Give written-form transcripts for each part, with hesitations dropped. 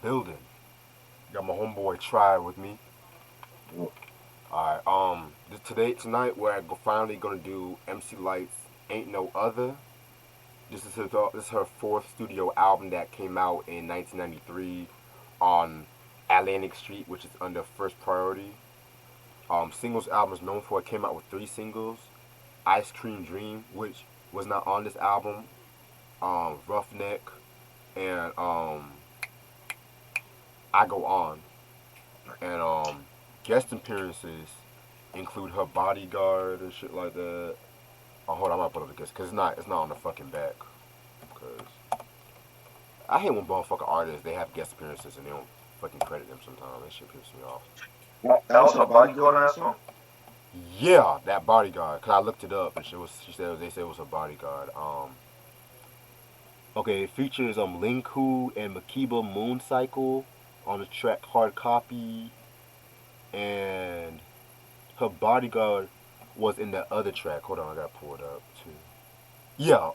building. Got my homeboy Try with me. Well, Alright, tonight we're finally gonna do MC Lyte's Ain't No Other. This is her fourth studio album that came out in 1993 on Atlantic Street, which is under First Priority. Singles album is known for it came out with three singles. Ice Cream Dream, which was not on this album. Roughneck and I Go On. And guest appearances include her bodyguard and shit like that. Oh, hold on, I'm gonna put up the guest because it's not on the fucking back. Cause I hate when motherfucking artists they have guest appearances and they don't fucking credit them sometimes. That shit pisses me off. that was her bodyguard on that song. Yeah, that bodyguard. Cause I looked it up and she said they said it was her bodyguard. Okay, it features Linku and Makiba Mooncycle on the track Hard Copy, and her bodyguard was in that other track. Hold on, I gotta pull it up too. Yeah,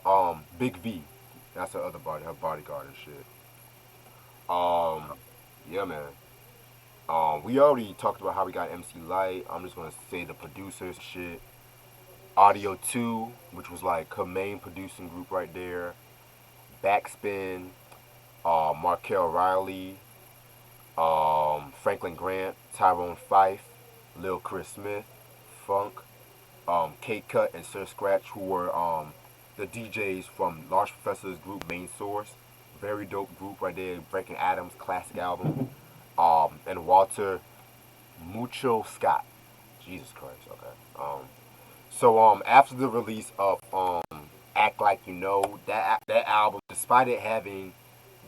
Big V. That's her bodyguard and shit. Um, yeah, man. We already talked about how we got MC Lyte. I'm just gonna say the producers shit. Audio 2, which was like her main producing group right there. Backspin, Markel Riley, Franklin Grant, Tyrone Fife, Lil Chris Smith, Funk, K Cut, and Sir Scratch, who were the DJs from Large Professor's group Main Source. Very dope group right there. Breaking Adams classic album. And Walter Mucho Scott. Jesus Christ. Okay. After the release of Act Like You Know, that album, despite it having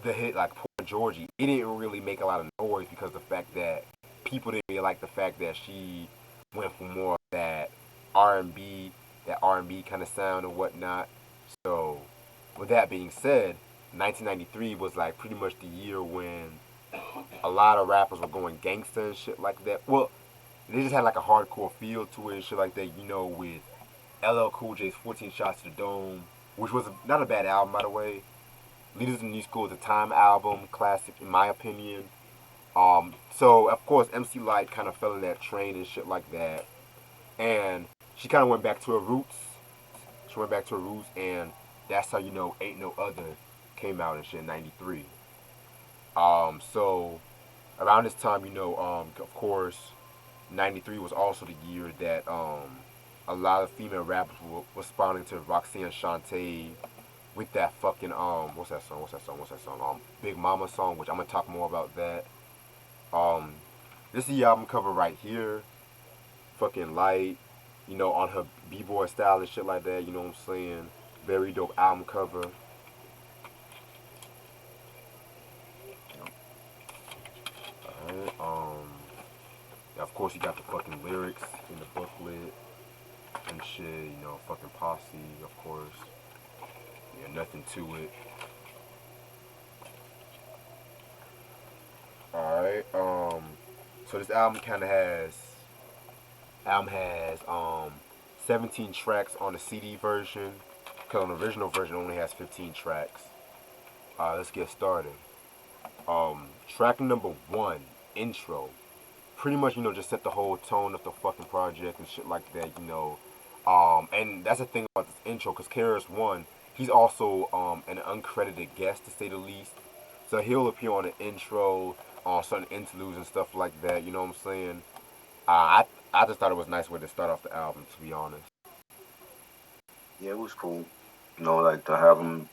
the hit like Poor Georgie, it didn't really make a lot of noise because the fact that people didn't really like the fact that she went for more of R and B, that R&B kind of sound and whatnot. So, with that being said, 1993 was like pretty much the year when a lot of rappers were going gangster and shit like that. Well, they just had like a hardcore feel to it and shit like that. With LL Cool J's 14 Shots to the Dome, which was not a bad album by the way. Leaders in New School is a Time album, classic in my opinion. So of course MC Lyte kind of fell in that train and shit like that, and she kind of went back to her roots. She went back to her roots, and that's how Ain't No Other came out and shit in '93. So around this time, of course, '93 was also the year that a lot of female rappers were responding to Roxanne Shante with that fucking Big Mama song, which I'm gonna talk more about that. Um, this is the album cover right here, fucking Lyte, on her b-boy style and shit like that. You know what I'm saying? Very dope album cover. Alright, of course you got the fucking lyrics in the booklet and shit. Fucking posse, of course. Yeah, nothing to it. Alright, so this album has 17 tracks on the CD version. Cause on the original version only has 15 tracks. Let's get started. Track number one, intro. Pretty much, just set the whole tone of the fucking project and shit like that, and that's the thing about this intro, because KRS One, he's also an uncredited guest to say the least. So he'll appear on the intro, on certain interludes and stuff like that. You know what I'm saying? I just thought it was a nice way to start off the album, to be honest. Yeah, it was cool. Like to have him,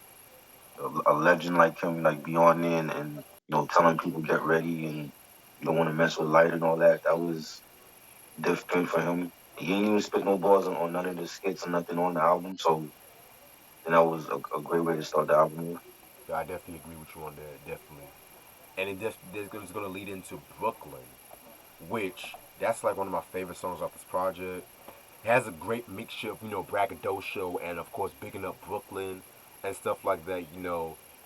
a legend like him, like be on there and telling people get ready and you don't want to mess with Light and all that. That was different for him. He ain't even spit no bars on none of the skits or nothing on the album. So, and that was a great way to start the album off. Yeah, I definitely agree with you on that, definitely. And it's gonna lead into Brooklyn, which that's like one of my favorite songs off this project. It has a great mixture of braggadocio and of course bigging up Brooklyn and stuff like that.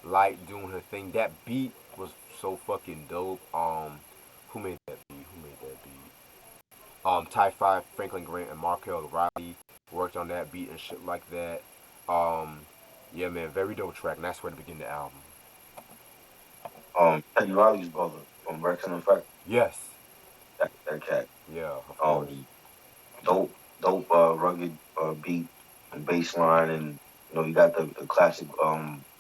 Light doing her thing. That beat was so fucking dope. Who made that beat? Who made that beat? Ty Five, Franklin Grant, and Markel Riley worked on that beat and shit like that. Um, yeah, man, very dope track, and that's where to begin the album. Teddy Riley's brother from Rex and Effect. Yes. That cat. Yeah, of course. Um, dope, rugged beat and bass line, and you got the classic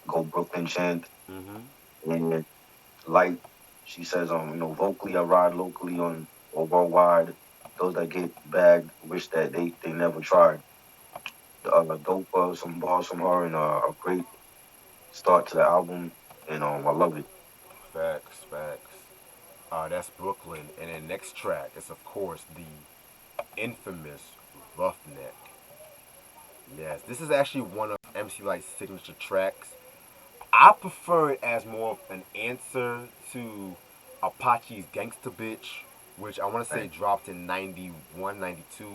"Go Brooklyn" chant, Mm-hmm. and Lyte. She says, vocally I ride locally on or worldwide. Those that get bagged wish that they never tried. Dope, some bars from her, and a great start to the album, and I love it. Facts, facts. That's Brooklyn. And then next track is, of course, the infamous Roughneck. Yes, this is actually one of MC Lyte's signature tracks. I prefer it as more of an answer to Apache's Gangsta Bitch, which I want to say Right. dropped in 91, 92,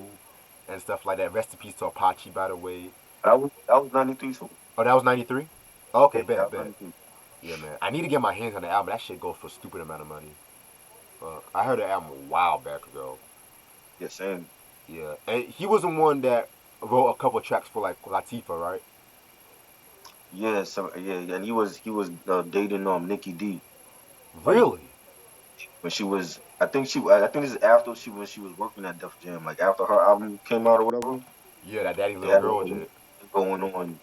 and stuff like that. Rest in peace to Apache, by the way. That was '93 too. Oh, that was 93? Okay, Yeah, that bet, was bet. '93. Yeah, man. I need to get my hands on the album. That shit goes for a stupid amount of money. I heard the album a while back ago. Yeah, same. Yeah, and he was the one that wrote a couple tracks for like Latifah, right? Yeah, so yeah, and he was dating Nikki D. Like Really? when she was, I think this is after she was working at Def Jam. Like after her album came out or whatever, Yeah, that Daddy they Little had a Girl little did. thing going on.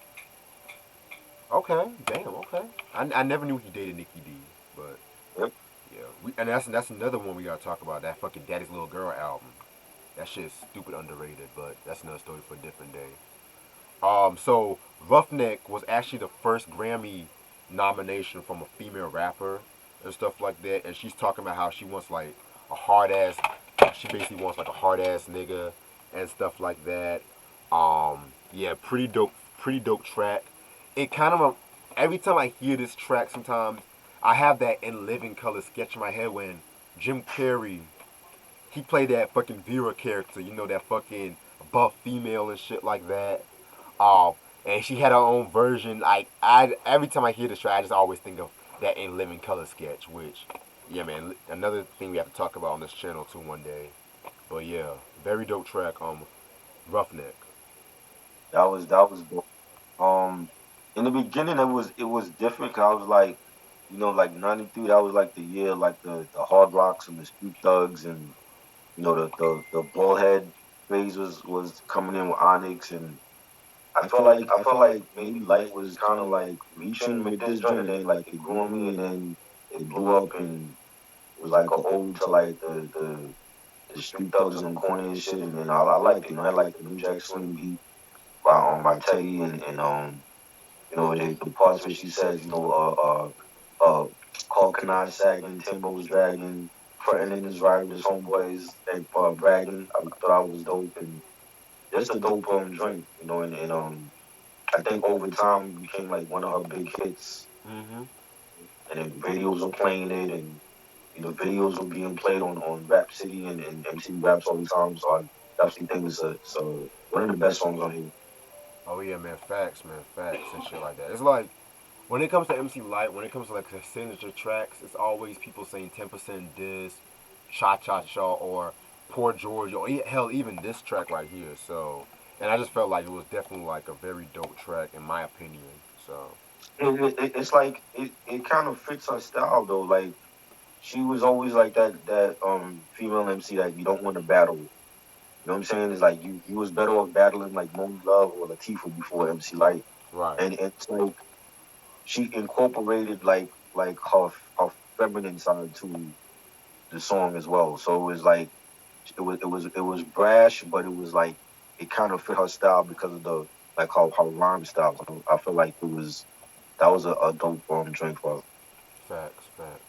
Okay, damn, okay. I never knew he dated Nikki D, but Yep. yeah, and that's another one we gotta talk about. That fucking Daddy's Little Girl album. That shit is stupid underrated, but that's another story for a different day. So Roughneck was actually the first Grammy nomination from a female rapper and stuff like that, and she's talking about how she wants like a hard ass. She basically wants like a hard ass nigga and stuff like that. Yeah, pretty dope track. It kind of every time I hear this track, sometimes I have that In Living Color sketch in my head when Jim Carrey he played that fucking Vera character, you know, that fucking buff female and shit like that. Um, and she had her own version. Like I, every time I hear this track, I just always think of that In Living Color sketch. Which, yeah, man, another thing we have to talk about on this channel too one day. But yeah, very dope track. Roughneck. That was dope. In the beginning, it was different. 'Cause I was like, like '93. That was like the year, like the hard rocks and the street thugs, and the ball head phase was coming in with Onyx, and I felt like maybe Light was kind of like reaching with this joint, and then like it grew on me, and then it blew up, and it was like an ode to like the street thugs in the corner and shit, and then I liked it. I liked the New Jack Swing beat by Teddy, and the parts where she says, called Kanai sagging, Timbo was dragging, fronting in his ride with his homeboys, and bragging. I thought I was dope, and just a dope drink, and I think over time it became like one of her big hits, Mm-hmm. and then radios were playing it, and videos were being played on Rap City and MTV Raps all the time. So I definitely think it's one of the best songs on here. Oh yeah, man, facts and shit like that. It's like when it comes to MC Light, when it comes to like the signature tracks, it's always people saying 10% this, Cha Cha Cha, or Poor George, or hell, even this track right here. So, and I just felt like it was definitely like a very dope track in my opinion. So, It's like it kind of fits her style though. Like she was always like that female MC that you don't want to battle with. You know what I'm saying? It's like you was better off battling like Monie Love or Latifah before MC Light. right. And it's like she incorporated like her feminine side to the song as well. So it was like it was brash, but it was like it kind of fit her style because of the like her rhyme style. So I feel like that was a dope drink for her. Facts, facts.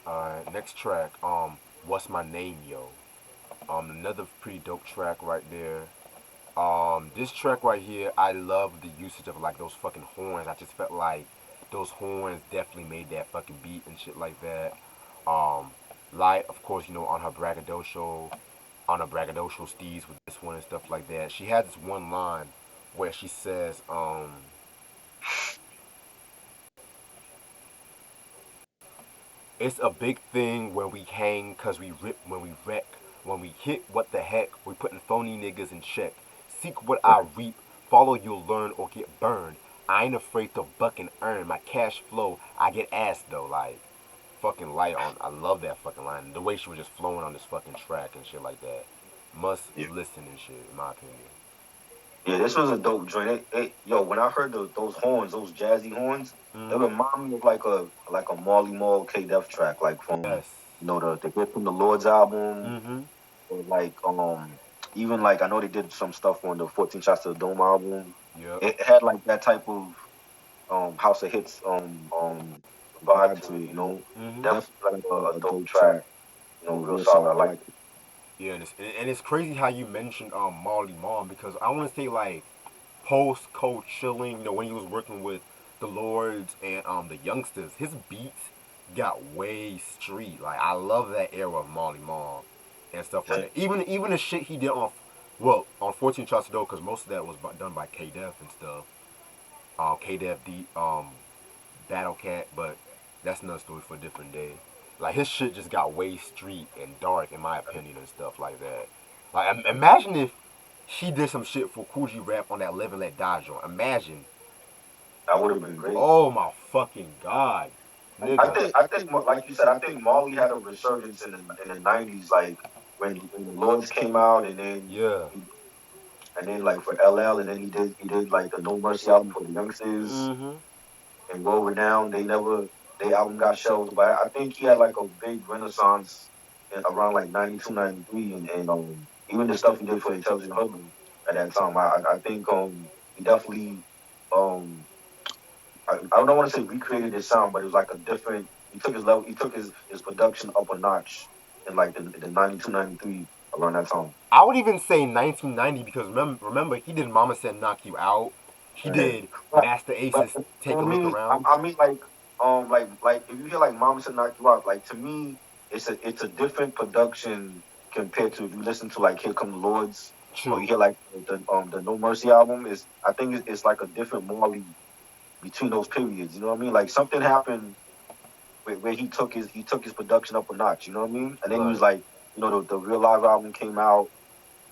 Alright, next track, What's My Name, Yo? Another pretty dope track right there. This track right here, I love the usage of like those fucking horns. I just felt like those horns definitely made that fucking beat and shit like that. Um, Light, of course, on her braggadocio steeds with this one and stuff like that. She has this one line where she says, it's a big thing when we hang, cause we rip when we wreck. When we hit, what the heck? We putting phony niggas in check. Seek what I reap, follow you'll learn or get burned. I ain't afraid to buck and earn my cash flow. I get ass though, like. fucking Lyte on. I love that fucking line. The way she was just flowing on this fucking track and shit like that. Must Yeah, listen and shit, in my opinion. yeah, this was a dope joint. Yo, when I heard those horns, those jazzy horns, it Mm-hmm. reminded me of like a Marley Marl K Def track, like from Yes. the Gift from the Lord's album, Mm-hmm. or like even like I know they did some stuff on the 14 Shots to the Dome album. Yep. It had like that type of House of Hits vibe to it, you know. Mm-hmm. Definitely like a dope track, you know, real solid. I like it. Yeah, and it's crazy how you mentioned Marley Marl because I want to say like post Cold Chilling, when he was working with the Lords and the youngsters, his beats got way street. Like I love that era of Marley Marl and stuff like that. Even the shit he did on 14 Shots to Dough because most of that was done by K Def and stuff. K Def Battle Cat, but that's another story for a different day. Like his shit just got way street and dark in my opinion and stuff like that. Like imagine if he did some shit for Coogee Rap on that Live and Let Die joint. Imagine. That would have been great. Oh my fucking god, nigga. I think, like you said, I think Marley had a resurgence in the '90s, like when the Lords came out, Yeah. and then like for LL, and then he did like the No Mercy album for the youngsters Mm-hmm. and Well Renowned. Their album got shelved, but I think he had like a big renaissance around like '92, '93, and even the stuff he did for Intelligent Hoodlum at that time. I think he definitely um I don't want to say recreated his sound, but it was like a different. He took his level, he took his production up a notch in like the '92, '93 around that time. I would even say 1990 because remember he did Mama Said Knock You Out. He Yeah. did But Master but Aces Take for a Look me, Around. I mean like if you hear like Mama Said Knock You Out, like to me it's a different production compared to if you listen to like Here Come the Lords, or True. you hear like the No Mercy album. Is I think it's like a different Marley between those periods. You know what I mean? Like something happened where he took his production up a notch. You know what I mean? And then he was Right. like, the Real Live album came out,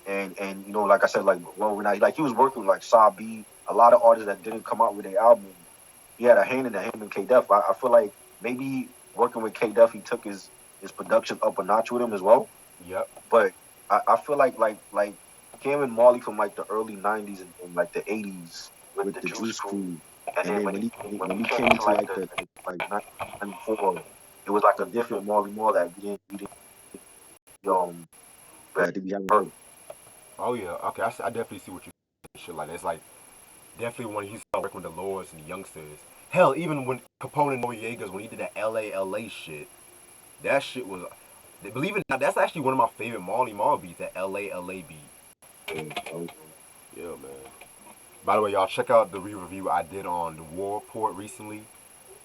and like I said, like well, when I like he was working with like Sabi, a lot of artists that didn't come out with their album. He had a hand in that, him and K Def. I feel like maybe working with K Def, he took his production up a notch with him as well. Yep. But I feel like him and Marley from like the early '90s and like the '80s with the Juice Crew, and then when he came into like the like '94, it was like a different Marley Marl that we didn't um that we haven't heard. Oh yeah. Okay. I definitely see what you shit like that. It's like definitely when he started working with the Lords and the youngsters. Hell, even when Capone and Noriegas when he did that LA shit, that shit was. Believe it or not, that's actually one of my favorite Marley Marl beats. That LA beat. Yeah, Yeah, man. By the way, y'all check out the re-review I did on the War Report recently.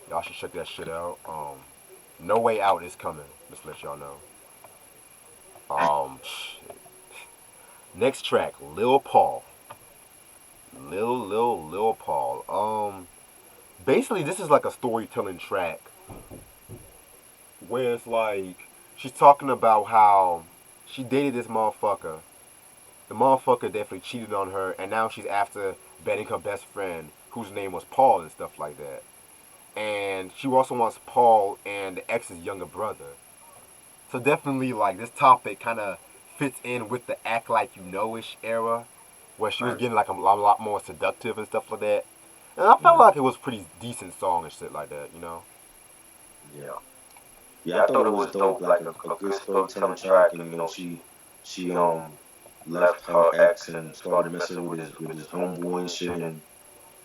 Y'all should check that shit out. No Way Out is coming. Just to let y'all know. Shit. Next track, Lil Paul. Lil Paul. Basically, this is like a storytelling track where it's like she's talking about how she dated this motherfucker. The motherfucker definitely cheated on her, and now she's after betting her best friend, whose name was Paul and stuff like that. And she also wants Paul and the ex's younger brother. So definitely, like this topic kind of fits in with the act like you know-ish era, where she was right. getting like a lot more seductive and stuff like that. And I felt Yeah, like it was a pretty decent song and shit like that, you know. yeah. Yeah, I thought it was dope, like a good storytelling track, and she left her ex and started messing with his homeboy and shit, and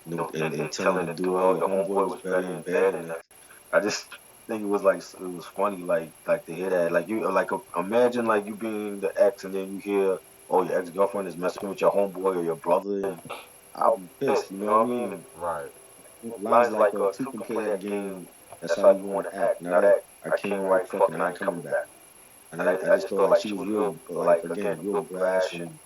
and telling the dude, oh, your homeboy was better in bed, and I just think it was like it was funny, like to hear that, like you like imagine like you being the ex, and then you hear, oh, your ex girlfriend is messing with your homeboy or your brother, and I'll be pissed, you know what I mean? Right. Lines like two can play that game. That's how you want to act. Now that I came right, fucking, I ain't coming back. And I just felt like she was real, like again, real brash and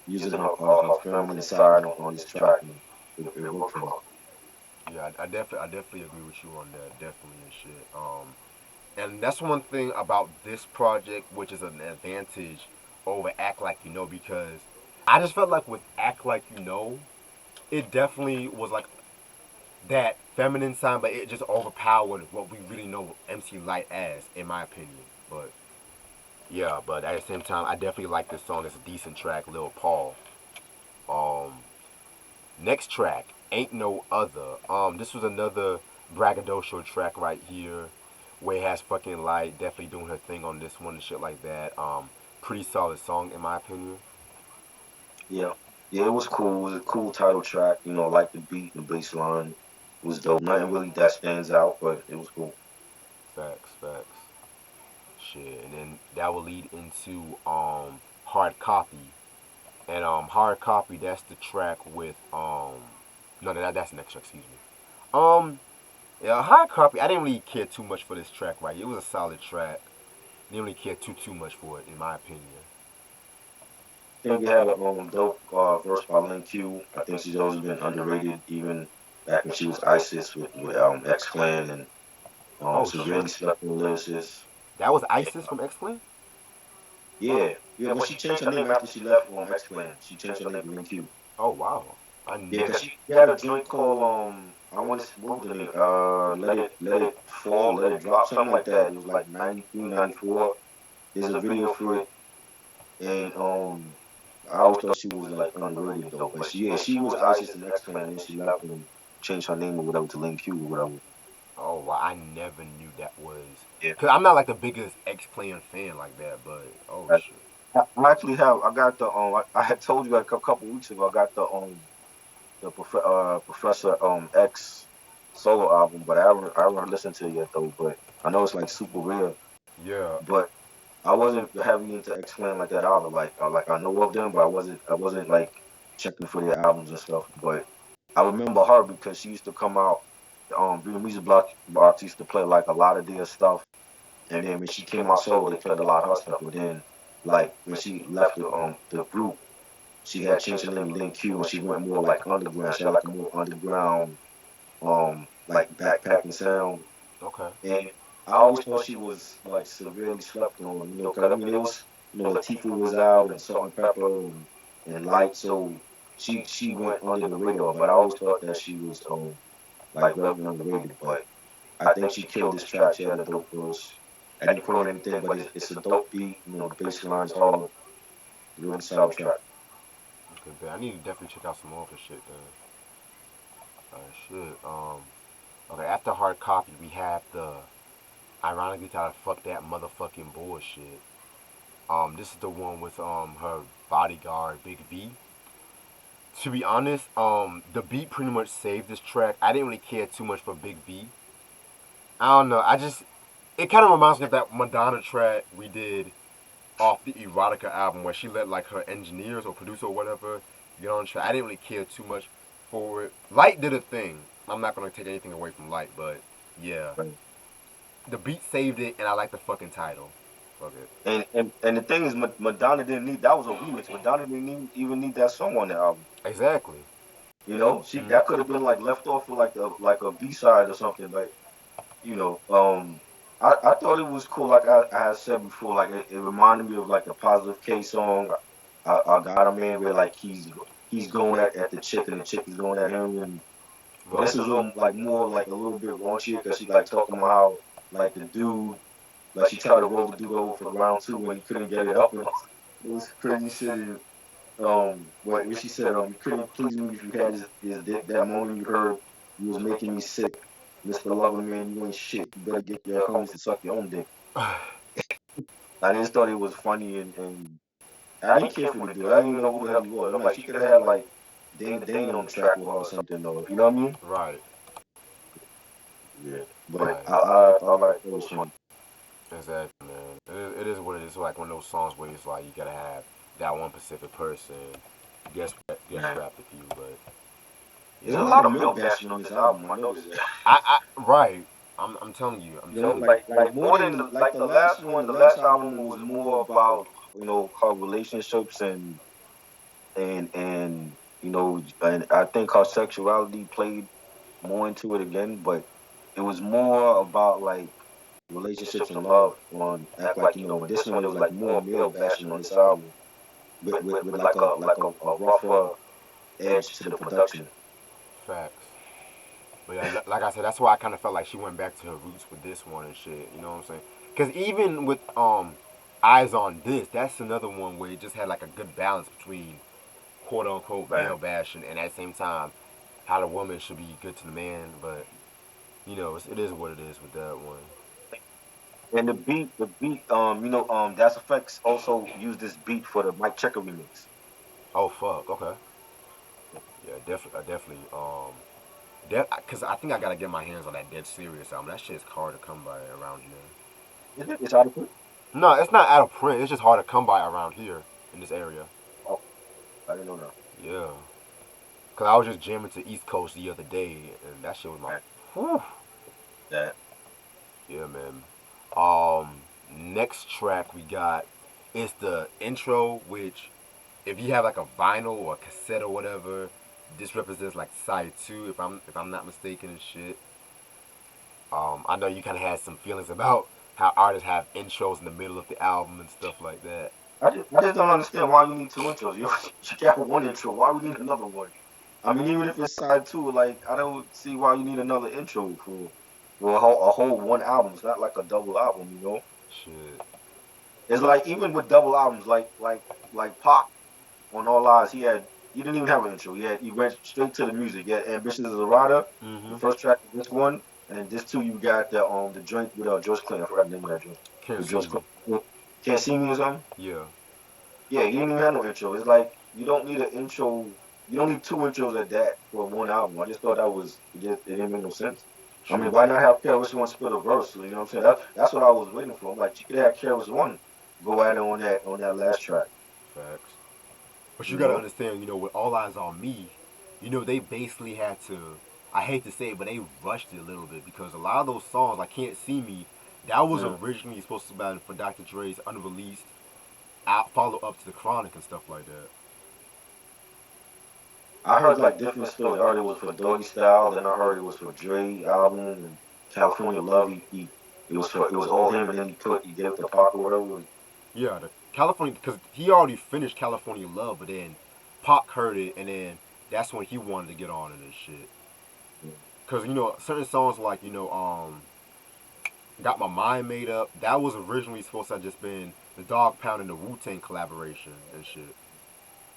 using her feminine side on this track, and it worked for her. Yeah, I definitely agree with you on that, definitely and shit. And that's one thing about this project, which is an advantage over Act Like You Know, because I just felt like with Act Like You Know, it definitely was like that feminine side, but it just overpowered what we really know MC Lyte as, in my opinion. But yeah, but at the same time, I definitely like this song. It's a decent track, Lil Paul. Um, Next track, Ain't No Other. This was another braggadocio track right here, where it has fucking Lyte definitely doing her thing on this one and shit like that. Pretty solid song in my opinion. Yeah. Yeah, it was cool. It was a cool title track. You know, I like the beat, the bass line was dope. Nothing really that stands out, but it was cool. Facts, facts. Shit, and then that will lead into Hard Copy, and Hard Copy, that's the track with no, that's the next track. Excuse me. Um, yeah, Hard Copy. I didn't really care too much for this track, right? It was a solid track. Didn't really care too much for it, in my opinion. I think it had a dope verse by Lin Q. I think she's always been underrated, even back when she was ISIS with X Clan and Oh severely shit, slept on lyricist. that was And, ISIS from X Clan. yeah, yeah, but she changed her name after she left X Clan. She changed her name to Lin Q. Oh wow, I Yeah, never. cause she had a joint called I want to what was the name? Let it fall, let it drop, something like that. It was like 93, 94. There's a video for it, and I always thought she was like underrated though. But she was ISIS and X Clan, and then she left and changed her name or whatever to Lin Q or whatever. Oh wow, I never knew that was. Yeah. Cause I'm not like the biggest X Clan fan like that, but oh I, shit. I actually have. I got the I had told you like a couple weeks ago. I got the Professor X solo album, but I haven't listened to it yet though. But I know it's like super rare. Yeah. But I wasn't heavy into X Clan like that either. Like I know of them, but I wasn't like checking for their albums and stuff. But I remember her because she used to come out. Real Music Box used to play like a lot of their stuff, and then when she came out solo, they played a lot of her stuff. But then, like when she left the group, she had changed her name to Lin Q, and she went more like underground. She had like a more underground, like backpacking sound. Okay. And I always thought she was like severely slept on, because I mean it was, Latifah was out and Salt and Pepper and Lyte, so she went under the radar. But I always thought that she was like very underrated. But I think she killed this track. She had a dope verse. I didn't quote anything, but it's a dope beat. The bass line's hard. Really solid track. Okay, bet. I need to definitely check out some more of this shit then. Shit. Okay. After Hard Copy, we have the ironically titled "Fuck That Motherfucking Bullshit." This is the one with her bodyguard Big V. To be honest, the beat pretty much saved this track. I didn't really care too much for Big V. I don't know. I just it kind of reminds me of that Madonna track we did off the Erotica album where she let like her engineers or producer or whatever get on track. I didn't really care too much for it. Lyte did a thing. I'm not gonna take anything away from Lyte, but yeah, Right. the beat saved it, and I like the fucking title. Fuck it. And the thing is, Madonna didn't need that was a remix. Madonna didn't even need that song on the album. Exactly. She that could have been like left off for like a B side or something. But you know, I thought it was cool. Like I had said before, like it reminded me of like the Positive K song, I Got a Man, where like he's going at the chick and the chick is going at him. And but this Right. is like more like a little bit raunchier because she like talking about how like the dude, like she tried to roll the dude over for round two when he couldn't get it up. And it was crazy shit. And when she said, you couldn't please me if you had his dick. That moaning you heard, you was making me sick. Mr. Lover Man, you ain't shit. You better get your homies to suck your own dick. I just thought it was funny, and I didn't care for the dude. I didn't even know who the hell he was. I'm like, she could have had like Dana Dane on the track with her or something, or you know what I mean? Right. Yeah. But Right. I like it was funny. Exactly, man. It is what it is. It's like one of those songs where it's like you gotta have that one specific person get Yeah. strapped with you, but There's yeah. a lot of male bashing on this album. I noticed that. I right. I'm telling you. I'm telling you. Like more than like the last one. The last album was more about her relationships and and I think her sexuality played more into it again, but it was more about like relationships and love on Act Like You Know. And this one, it was like more male bashing on this album with like a rougher edge to the production. Facts. But yeah, like I said, that's why I kind of felt like she went back to her roots with this one and shit. You know what I'm saying? Because even with Eyes on This, that's another one where it just had like a good balance between quote unquote Right. male bashing and at the same time how the woman should be good to the man. But you know, it is what it is with that one. And Das Effects also used this beat for the Mike Checker remix. Oh fuck, okay, yeah, definitely, definitely. Cause I think I gotta get my hands on that Dead Serious album. That shit's hard to come by around here. Is it? It's out of print? No, it's not out of print. It's just hard to come by around here in this area. Oh, I didn't know that. Yeah. Cause I was just jamming to East Coast the other day, and that shit was my. Right. Whew. That. Yeah, man. Um, Next track we got is the intro, which if you have like a vinyl or a cassette or whatever, this represents like side two, if I'm not mistaken and shit. I know you kind of had some feelings about how artists have intros in the middle of the album and stuff like that. I just don't understand why you need two intros. You got one intro. Why we need another one? I mean, even if it's side two, like I don't see why you need another intro for a whole one album. It's not like a double album, you know. Shit. It's like even with double albums, like Pac on All Eyes, he didn't even have an intro. He went straight to the music. He had Ambitious as a Rider, the Mm-hmm. first track of this one, and this two you got the joint with George Clinton. I forgot the name of that joint. Can't With see George me. Clinton. Can't see me or something. Yeah. Yeah, he didn't even have no intro. It's like you don't need an intro. You don't need two intros at that for one album. I just thought that was it didn't make no sense. I mean, True. why not have Careless One spit a verse? You know what I'm saying? That's what I was waiting for. I'm like, you could have Careless One go at it on that last track. Facts. But you You gotta know? understand, with All Eyes on Me, they basically had to. I hate to say it, but they rushed it a little bit because a lot of those songs, like Can't See Me, that was Mm. originally supposed to be for Dr. Dre's unreleased out follow up to the Chronic and stuff like that. I heard like different stories. I heard it was for Doggy Style, then I heard it was for Dre album and California Love. It was all him, and then he gave it to Pac or whatever. Yeah, the California, because he already finished California Love, but then Pac heard it, and then that's when he wanted to get on in this shit. Because certain songs like Got My Mind Made Up. That was originally supposed to have just been the Dog Pound and the Wu Tang collaboration and shit.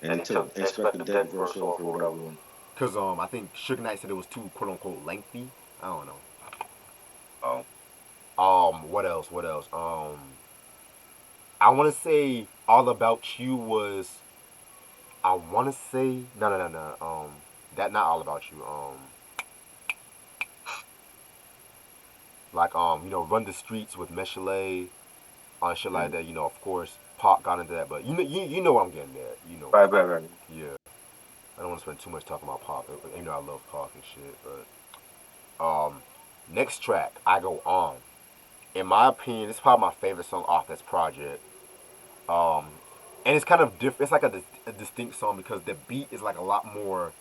And they took Inspector Deck verse off or whatever. Cause I think Suge Knight said it was too quote unquote lengthy. I don't know. Oh, What else? What else? I want to say All About You was. I want to say no. That not All About You. Like Run the Streets with Meshale on shit like mm. that. Of course, Pac got into that, but you know what I'm getting at. Right. Yeah. I don't want to spend too much talking about Pac. I love Pac and shit, but next track, I Go On. In my opinion, it's probably my favorite song off this project. Um, and it's kind of different. It's like a distinct song because the beat is like a lot more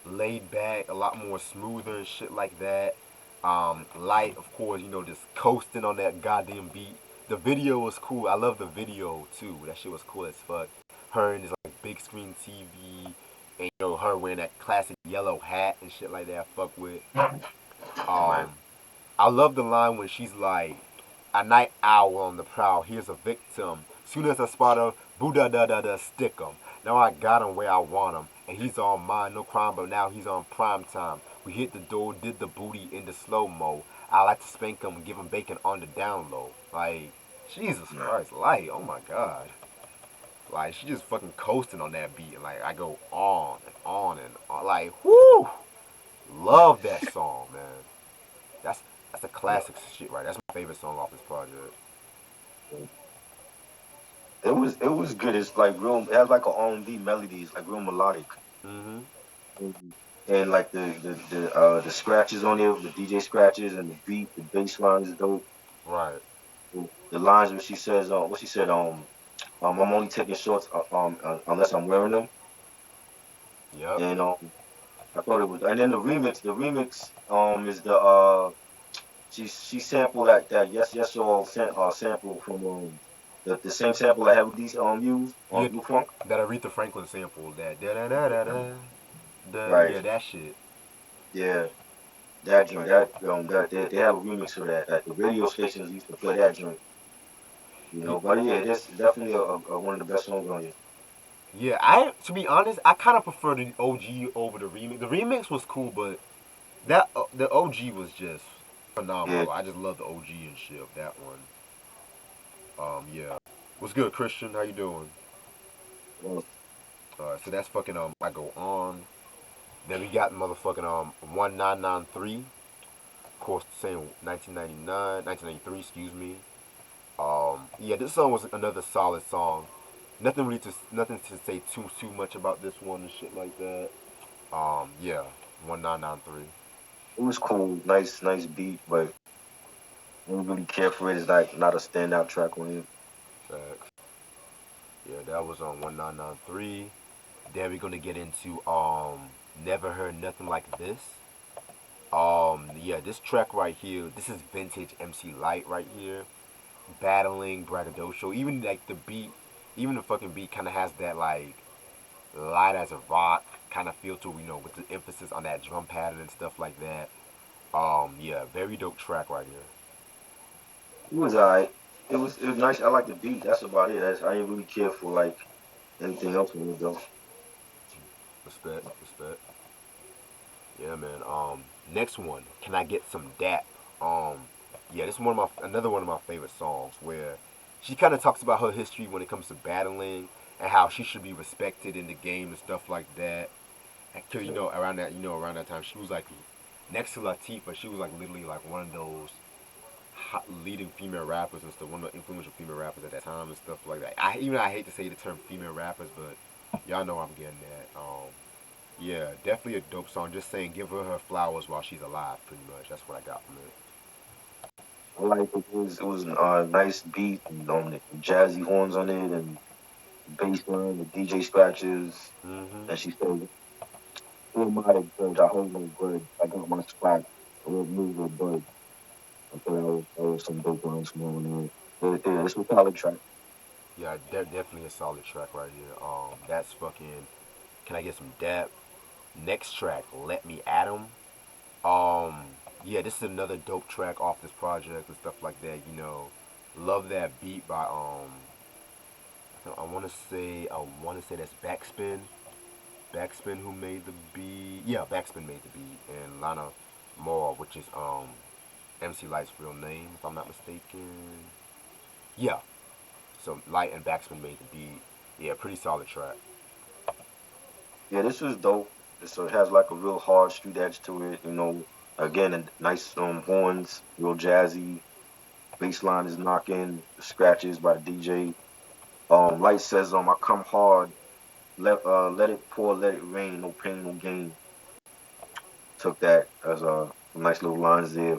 laid back, a lot more smoother and shit like that. Lyte, of course, just coasting on that goddamn beat. The video was cool. I love the video too. That shit was cool as fuck. Her and this like big screen TV, and her wearing that classic yellow hat and shit like that. I fuck with. Right. Um, I love the line when she's like, "A night owl on the prowl. Here's a victim. Soon as I spot her, boo da da da da, stick him. Now I got him where I want him, and he's on mine. No crime, but now he's on prime time. We hit the door, did the booty in the slow mo. I like to spank him and give him bacon on the down low. Like, Jesus Yeah. Christ, Lyte, oh my God. Like, she just fucking coasting on that beat, and like, I go on and on and on. Like, whoo! Love that song, man. That's that's a classic shit, right? That's my favorite song off this project. It was good. It's like real. It has like a R&B melody. It's like real melodic. Mm-hmm. Mhm. And like the scratches on there, the DJ scratches and the beat, the bass line is dope. Right. The lines where she says, what she said, I'm only taking shorts, unless I'm wearing them. Yep. And I thought it was, and then the remix, is she sampled that yes yes all sample from the same sample that Heavy D used on Yeah, Blue Funk. that Aretha Franklin sample, that da da da da da, Right. yeah, that shit. Yeah. That joint, that they have a remix of that. That the radio stations used to play that joint. But yeah, this is definitely one of the best songs on here. Yeah, I to be honest, I kind of prefer the OG over the remix. The remix was cool, but that the OG was just Yeah, phenomenal. I just love the OG and shit of that one. Yeah. What's good, Christian? How you doing? well, So that's fucking I go on. Then we got motherfucking 1993. Of course, the same 1999, 1993. Excuse me. Yeah, this song was another solid song. Nothing to say too much about this one and shit like that. Yeah, 1993. it was cool, nice beat, but I don't really care for it. It's like not a standout track on here. Facts. Yeah, that was on 1993. Then we're gonna get into Never Heard Nothing Like This. Yeah, this track right here, this is vintage MC Lyte right here. Battling, braggadocio. Even like the beat, even the fucking beat kind of has that like light as a rock kind of feel to with the emphasis on that drum pattern and stuff like that. Yeah, very dope track right here. It was alright. It was nice. I like the beat. That's about it. I didn't really care for like anything else on it though. Respect, respect. Yeah, man. Next one, can I get some dap? Yeah, this is another one of my favorite songs where she kind of talks about her history when it comes to battling and how she should be respected in the game and stuff like that. Cause around that time, she was like next to Latifah, she was like literally like one of those leading female rappers and stuff, one of the influential female rappers at that time and stuff like that. I hate to say the term female rappers, but y'all know what I'm getting at. Yeah, definitely a dope song. Just saying, give her flowers while she's alive. Pretty much, that's what I got from it. I like it was a nice beat and the jazzy horns on it and bass line, the DJ scratches, Mm-hmm. and she said, "Who am I to judge? I hold no grudge. I got my spot. I will move or budge." I thought that was some dope lines from on there. But yeah, it's a solid track. Yeah, definitely a solid track right here. That's fucking. Can I get some depth? Next track, Let Me Adam. Um, yeah, this is another dope track off this project and stuff like that. Love that beat by I want to say that's Backspin. Backspin who made the beat. Yeah, Backspin made the beat, and Lana Moore, which is MC Light's real name, if I'm not mistaken. Yeah, so Light and Backspin made the beat. Yeah, pretty solid track. Yeah, this was dope. So it has like a real hard street edge to it. Again, and nice horns, real jazzy. Bass line is knocking. Scratches by the DJ. Light says, "I come hard. Let it pour, let it rain. No pain, no gain." Took that as some nice little lines there.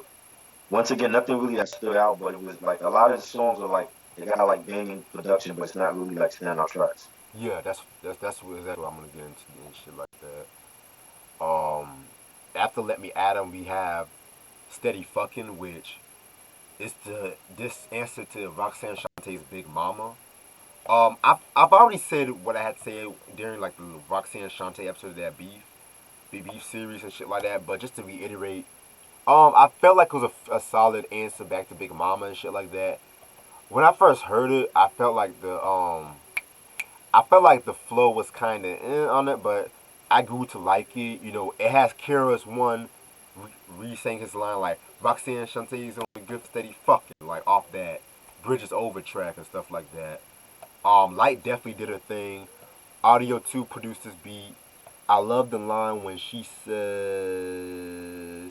Once again, nothing really that stood out, but it was like a lot of the songs are like they got like banging production, but it's not really like standout tracks. Yeah, exactly what I'm gonna get into and shit like that. After Let Me Adam, we have Steady Fucking, which is this answer to Roxanne Shantae's Big Mama. I've already said what I had to say during like the Roxanne Shante episode of that beef series and shit like that. But just to reiterate, I felt like it was a solid answer back to Big Mama and shit like that. When I first heard it, I felt like the flow was kind of on it, but I grew to like it. It has Kara's one re-saying his line like Roxanne Shantae's only good steady fucking like off that Bridges Over track and stuff like that. Light definitely did her thing. Audio 2 produced this beat. I love the line when she says,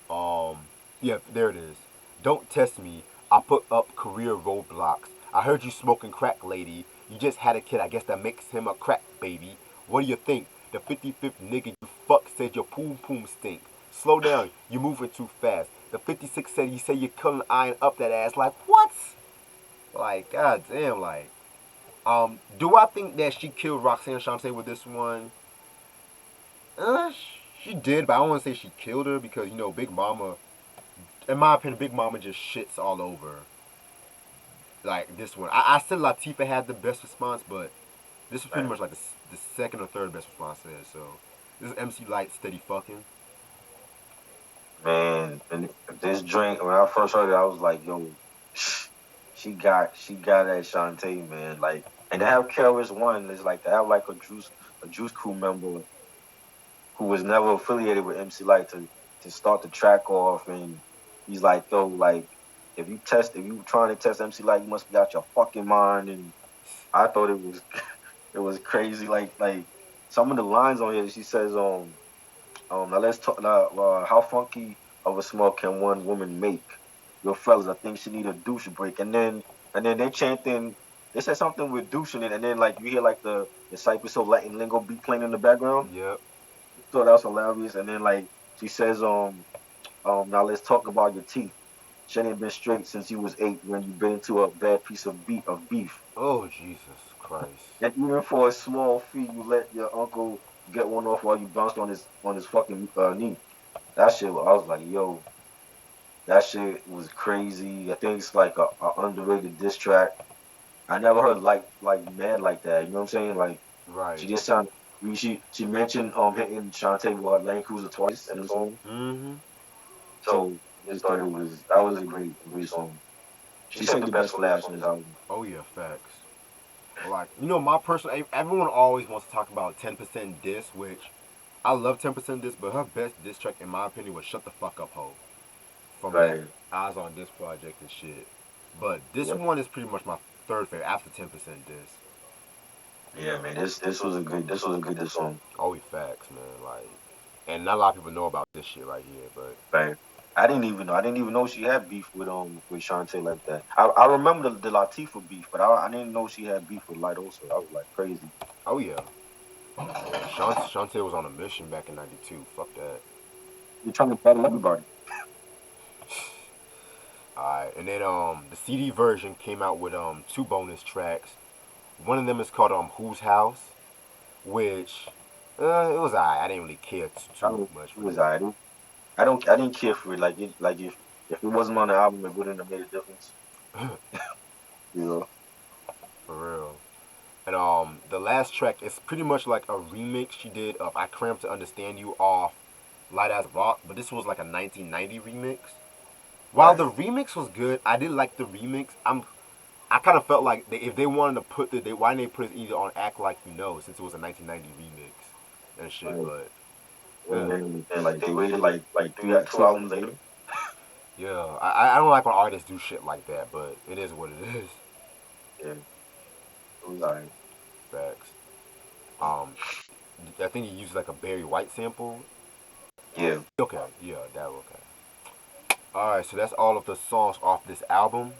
um, yeah, there it is. Don't test me. I put up career roadblocks. I heard you smoking crack, lady. You just had a kid. I guess that makes him a crack baby. What do you think? The 55th nigga you fuck said your poom poom stink. Slow down. You moving too fast. The 56 said you say you're killing iron up that ass. Like what? Like goddamn. Like do I think that she killed Roxanne Shante with this one? She did, but I don't want to say she killed her because Big Mama. In my opinion, Big Mama just shits all over like this one. I said Latifah had the best response, but this is pretty Right. much like the second or third best response there. So this is MC Light Steady Fucking. Man, and this drink when I first heard it, I was like, yo, she got that Shantae, man. Like, and to have Keras One is like to have like a Juice Crew member who was never affiliated with MC Light to start the track off, and he's like, yo, like if you trying to test MC Light, you must be out your fucking mind. And I thought it was crazy. Like some of the lines on here, she says, now let's talk. Now, how funky of a smell can one woman make? Yo, fellas, I think she need a douche break. And then they chanting. They said something with douche in it, and then like you hear like the Cypress Hill Latin lingo beat playing in the background. Yep. Thought that was hilarious. And then like she says, now let's talk about your teeth. She ain't been straight since you was 8 when you bit into a bad piece of beef. Oh Jesus Christ. And even for a small fee, you let your uncle get one off while you bounced on his fucking knee. That shit, I was like, yo, that shit was crazy. I think it's like a underrated diss track. I never heard like mad like that. You know what I'm saying? Like she Right. just sounded. She mentioned hitting Shantae with her Land Cruiser twice in the song. Mm-hmm. So I just thought it was that was a great song. She saved the best for last on this album. Oh yeah, facts. Like, my personal, everyone always wants to talk about 10% diss, which I love 10% diss, but her best diss track, in my opinion, was Shut the Fuck Up Ho from that Right. Eyes on This project and shit. But this Yep. one is pretty much my third favorite after 10% diss. Yeah, man. This was a good this song. Oh, facts, man. Like, and not a lot of people know about this shit right here, but Right. I didn't even know she had beef with Shantae like that. I remember the Latifah beef, but I didn't know she had beef with Lyte also. I was like crazy. oh yeah. Yeah, Shantae was on a mission back in '92. Fuck that. You're trying to battle everybody. Alright, and then the CD version came out with two bonus tracks. One of them is called Whose House, which it was alright. I didn't really care too much It for was this. alright. I didn't care for it. Like if it wasn't on the album, it wouldn't have made a difference. You know. For real. And the last track is pretty much like a remix she did of "I Cramp to Understand You" off Light as Rock, but this was like a 1990 remix. While Right. the remix was good, I did like the remix. I kind of felt like if they wanted to put why didn't they put it either on "Act Like You Know" since it was a 1990 remix and shit. Right. But And yeah, then like they waited like two albums later. yeah, I don't like when artists do shit like that, but it is what it is. Yeah. It was alright. Facts. Um, I think he used like a Barry White sample. Yeah. Okay, yeah, that okay. All right, so that's all of the songs off this album.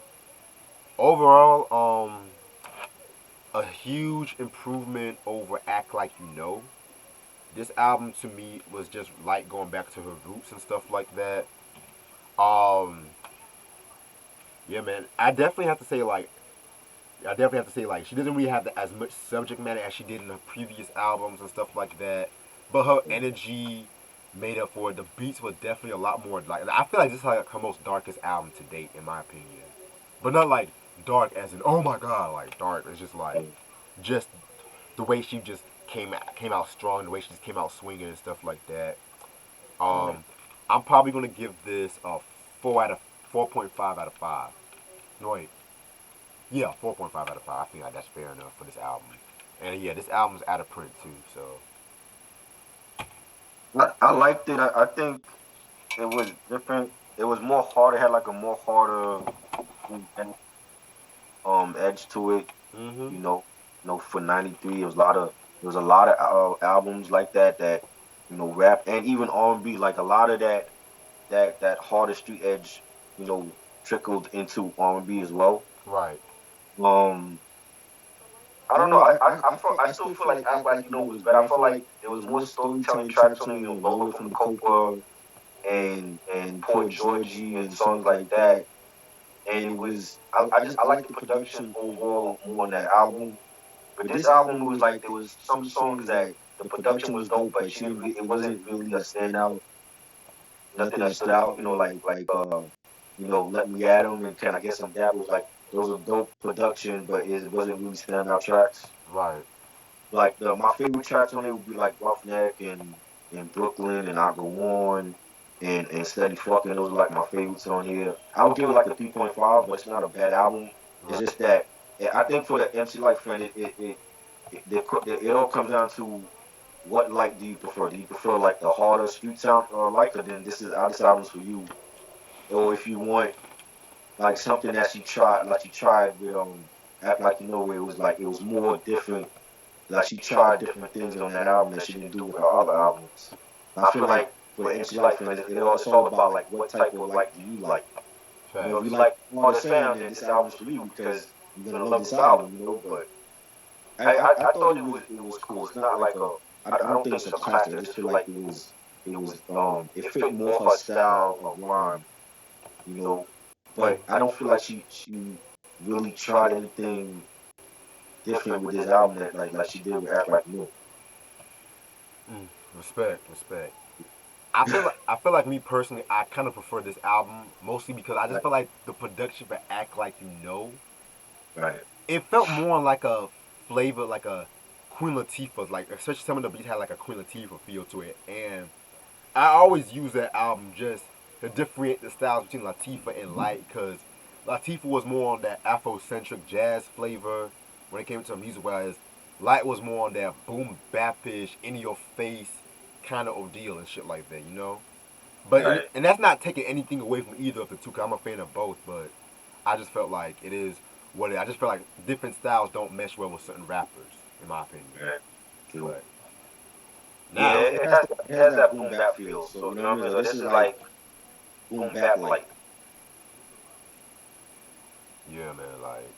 Overall, a huge improvement over "Act Like You Know." This album to me was just like going back to her roots and stuff like that. Um, yeah, man, I definitely have to say like she doesn't really have as much subject matter as she did in her previous albums and stuff like that. But her energy made up for it. The beats were definitely a lot more like I feel like this is like her most darkest album to date in my opinion. But not like dark as in oh my god like dark. It's just the way she just came out strong, the way she just came out swinging and stuff like that. Yeah. Um, I'm probably gonna give this a 4.5 out of 5. No wait, yeah, 4.5 out of 5. I think that's fair enough for this album. And yeah, this album's out of print too, so I liked it. I think it was different. It was more harder. It had like a more harder edge to it. mm-hmm. You know, for '93, there was a lot of albums like that rap and even R&B. Like a lot of that harder street edge, trickled into R&B as well. Right. Um, I don't know. I still feel like Act Like You Know was better. I felt like there was more storytelling tracks on it. Roller from the Cobra and Poor Georgie and songs like that. And it was I like the production overall more on that album. But this album was like there was some songs that the production was dope, but it wasn't really a standout. Nothing that stood out. Let Me At 'Em and Can I Get Some That was like those are dope production, but it wasn't really standout tracks. Right. Like my favorite tracks on it would be like Roughneck and Brooklyn and I Go On. and Steady Fucking. Those are like my favorites on here. I would give it like a 3.5, but it's not a bad album. It's just that I think for the MC Light fan, it all comes down to what Light do you prefer? Do you prefer like the harder street sound Light, or then this album's for you? Or if you want like something that she tried with Act Like You Know, where it was more different. Like she tried different things on that album that she didn't do with her other albums. I feel like for the MC Light fan, it's all about like what type of Light do you like? You know, if you like harder sound, then this album's for you because you're gonna love this album. You know, but I thought it was cool. It's not like I don't think it's a classic. I just feel like it fit more her style of rhyme. You know, but I don't feel like she really tried anything different with this album that like she did with Act Like You Mm, respect, respect. I feel like me personally, I kind of prefer this album mostly because I Know. just feel like the production for Act Like You Know, Right. it felt more like a flavor, like a Queen Latifah's, like especially some of the beats had like a Queen Latifah feel to it, and I always use that album just to differentiate the styles between Latifah and Lyte because Latifah was more on that Afrocentric jazz flavor when it came to music, whereas Lyte was more on that boom bapish, in your face kind of ordeal and shit like that, you know? But Right. and that's not taking anything away from either of the two, because I'm a fan of both, but I just felt like it is what I just feel like different styles don't mesh well with certain rappers, in my opinion. Right. True. But Yeah, now, it has that boom bap feel. So you know what I mean. So this is like boom bap light. yeah, man, like,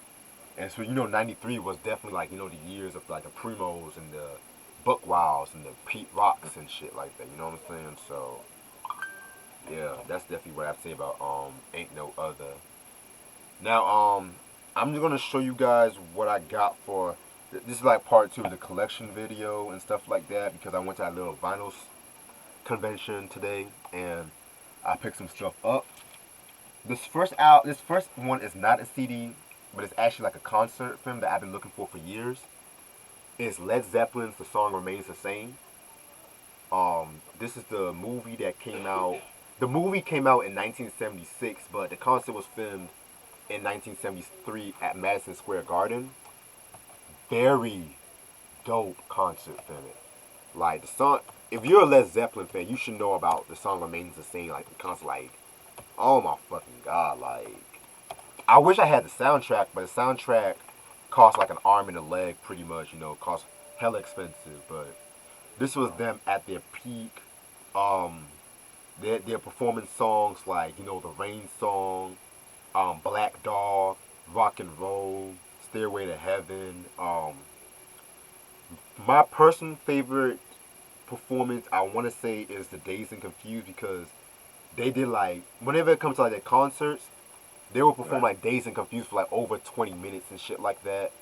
and so '93 was definitely like the years of like the Primos and the Buck Wilds and the Pete Rocks and shit like that. You know what I'm saying? So yeah, that's definitely what I'd say about Ain't No Other. Now I'm just gonna show you guys what I got for. This is like part two of the collection video and stuff like that because I went to that little vinyls convention today and I picked some stuff up. This first one is not a CD, but it's actually like a concert film that I've been looking for years. It's Led Zeppelin's "The Song Remains the Same." This is the movie that came out. The movie came out in 1976, but the concert was filmed in 1973 at Madison Square Garden. Very dope concert film. Like the song, if you're a Led Zeppelin fan, you should know about "The Song Remains the Same." Like the concert, like oh my fucking god, like I wish I had the soundtrack, but the soundtrack cost like an arm and a leg, pretty much. Cost hella expensive. But this was them at their peak. Um, they're performing songs like the Rain song, Black Dog, Rock and Roll, Stairway to Heaven. My personal favorite performance I want to say is the Dazed and Confused because they did like whenever it comes to like their concerts, they will perform Right. like Dazed and Confused for like over 20 minutes and shit like that.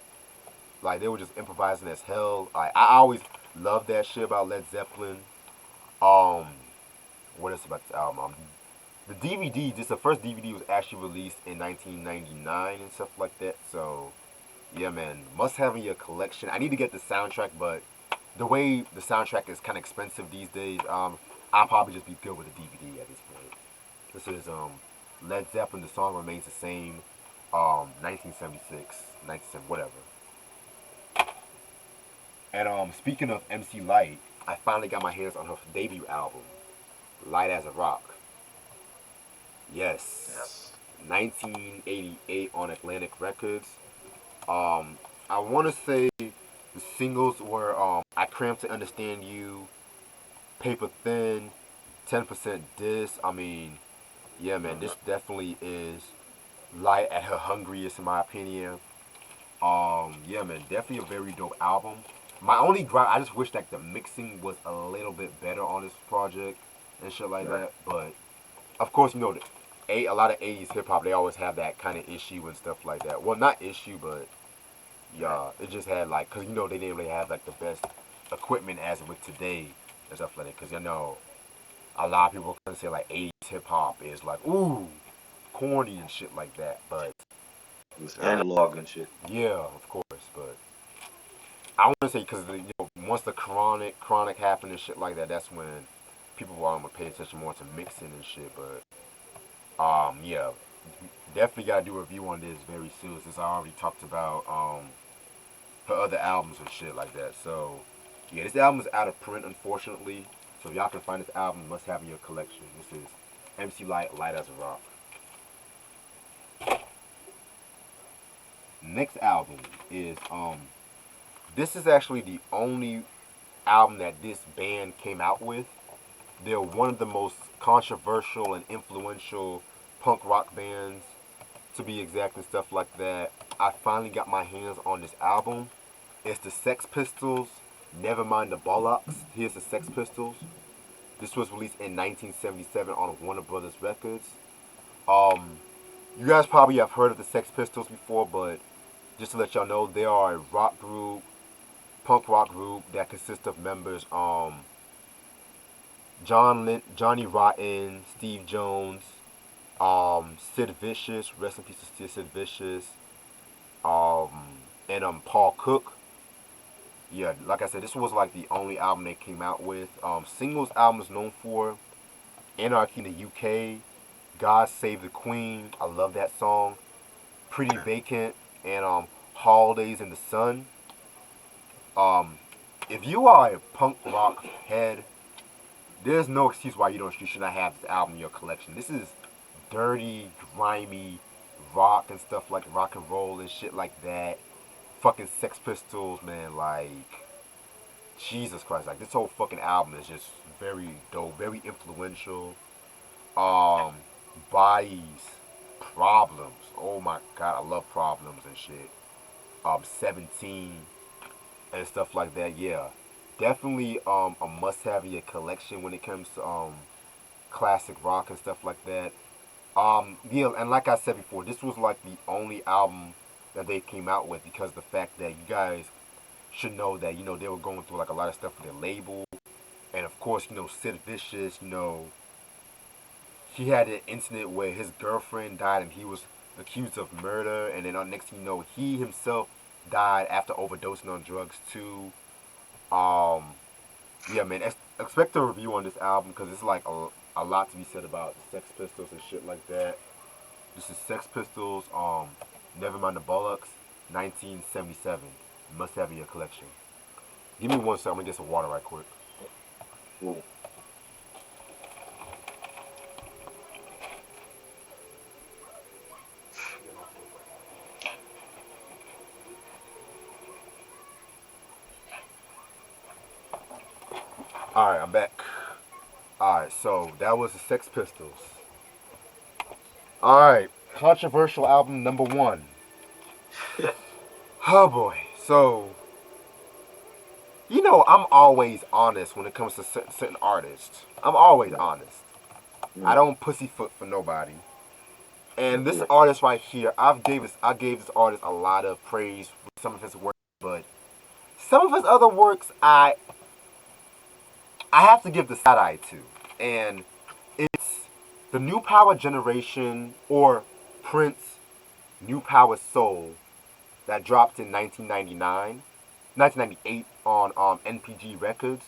Like they were just improvising as hell. Like I always loved that shit about Led Zeppelin. Um, what else about the album? The DVD, just the first DVD was actually released in 1999 and stuff like that. So yeah, man, must have in your collection. I need to get the soundtrack, but the way the soundtrack is kind of expensive these days, I'll probably just be good with the DVD at this point. This is Led Zeppelin. The song remains the same. 1976, 1970, whatever. And speaking of MC Lyte, I finally got my hands on her debut album, Light as a Rock. Yes, Yes. 1988 on Atlantic Records. Um, I want to say the singles were I Cramp to Understand You, Paper Thin, 10% Dis. I mean, yeah, man, this definitely is Light at her hungriest, in my opinion. Yeah, man, definitely a very dope album. My only gripe, I just wish that the mixing was a little bit better on this project and shit like Right. that. But of course, a lot of '80s hip hop they always have that kind of issue and stuff like that. Well, not issue, but Right. yeah, it just had like, cause they didn't really have like the best equipment as with today and stuff like that. Cause a lot of people can say like '80s hip hop is like ooh corny and shit like that. But It was analog and shit. yeah, of course. But I want to say because once the chronic happened and shit like that, that's when people will pay attention more to mixing and shit. But yeah, definitely gotta do a review on this very soon since I already talked about her other albums and shit like that. So yeah, this album is out of print unfortunately. So if y'all can find this album, you must have in your collection. This is MC Lyte, Lyte as a Rock. Next album is this is actually the only album that this band came out with. They're one of the most controversial and influential punk rock bands, to be exact, and stuff like that. I finally got my hands on this album. It's the Sex Pistols. Never mind the Bollocks. Here's the Sex Pistols. This was released in 1977 on Warner Brothers Records. Um, you guys probably have heard of the Sex Pistols before, but just to let y'all know, they are a rock group, punk rock group that consists of members Johnny Rotten, Steve Jones, Sid Vicious, rest in peace to Sid Vicious, um, and Paul Cook. Yeah, like I said, this was like the only album they came out with. Singles album is known for Anarchy in the UK, God Save the Queen. I love that song. Pretty Vacant and Holidays in the Sun. Um, if you are a punk rock head, there's no excuse why you should not have this album in your collection. This is dirty, grimy rock and stuff like rock and roll and shit like that. Fucking Sex Pistols, man, like Jesus Christ, like this whole fucking album is just very dope, very influential. Um, Bodies, Problems. Oh my god, I love Problems and shit. 17 and stuff like that. Yeah, definitely a must-have in your collection when it comes to classic rock and stuff like that. Yeah, and like I said before, this was like the only album that they came out with because of the fact that you guys should know that they were going through like a lot of stuff with their label, and of course Sid Vicious, he had an incident where his girlfriend died and he was accused of murder, and then next thing you know, he himself died after overdosing on drugs too. Um, yeah, man, expect a review on this album because it's like a lot to be said about the Sex Pistols and shit like that. This is Sex Pistols, Nevermind the Bollocks, 1977. Must have in your collection. Give me 1 second, I'm gonna get some water right quick. Cool. Alright, I'm back. Alright, so that was the Sex Pistols. Alright, controversial album number 1. Oh boy. So, I'm always honest when it comes to certain artists. I'm always honest. I Mm. don't pussyfoot for nobody. And this Yeah. artist right here, I gave this artist a lot of praise with some of his work, but some of his other works I have to give the side eye to. And it's the New Power Generation or Prince New Power Soul that dropped in 1998 on NPG Records.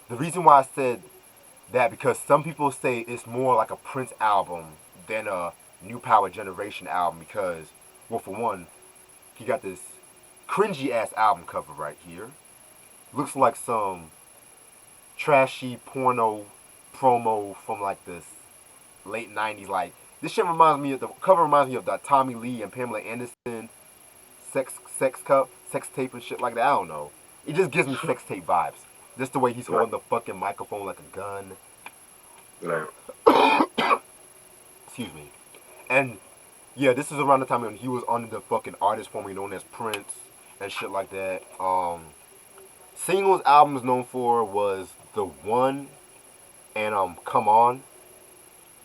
The reason why I said that because some people say it's more like a Prince album than a New Power Generation album because, well, for one, he got this cringy ass album cover right here. Looks like some trashy porno promo from like this late 90s. Like, this shit reminds me of the cover reminds me of the Tommy Lee and Pamela Anderson sex tape and shit like that. I don't know. It just gives me sex tape vibes. Just the way he's Right. holding the fucking microphone like a gun. Right. Excuse me. And yeah, this is around the time when he was under the fucking artist formerly known as Prince and shit like that. Singles albums known for was The One and Come On.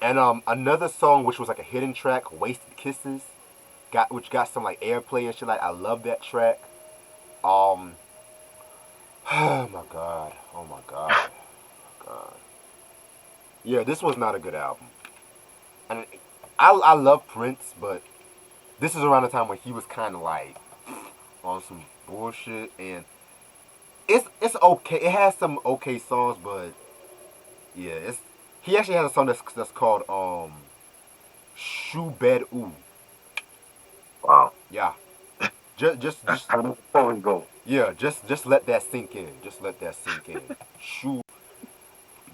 And another song which was like a hidden track, Wasted Kisses, which got some like airplay and shit like I love that track. Um oh my god. Oh my god. God. Yeah, this was not a good album. And I love Prince, but this is around the time when he was kind of like on some bullshit, and it's okay. It has some okay songs, but Yeah, it's he actually has a song that's called Shoe Bed Ooh. Wow. Yeah. Just How does the poem go? yeah, just let that sink in. Just let that sink in. Shoe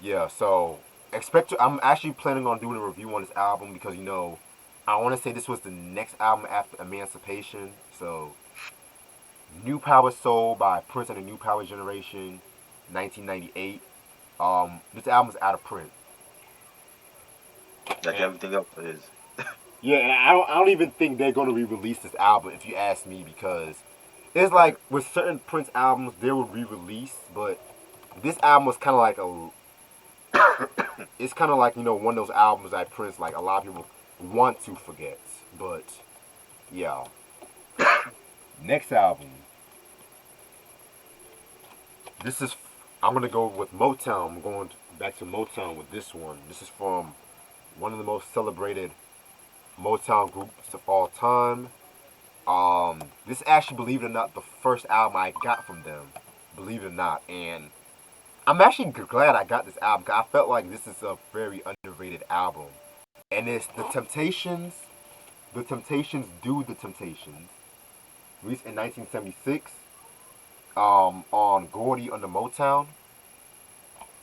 Yeah, so expect to, I'm actually planning on doing a review on this album because I want to say this was the next album after Emancipation. So New Power Soul by Prince and the New Power Generation, 1998. This album's out of print. Like And everything else is. yeah, and I don't even think they're going to re-release this album if you ask me because it's Right. like with certain Prince albums they will re-release, but this album was kind of like a it's kind of like one of those albums that Prince like a lot of people want to forget, but yeah. Next album, this is I'm gonna go with Motown. I'm going back to Motown with this one. This is from one of the most celebrated Motown groups of all time. This is actually, believe it or not, the first album I got from them. Believe it or not, and I'm actually glad I got this album because I felt like this is a very underrated album. And it's The Temptations. The Temptations Do the Temptations. Released in 1976 on Gordy under Motown.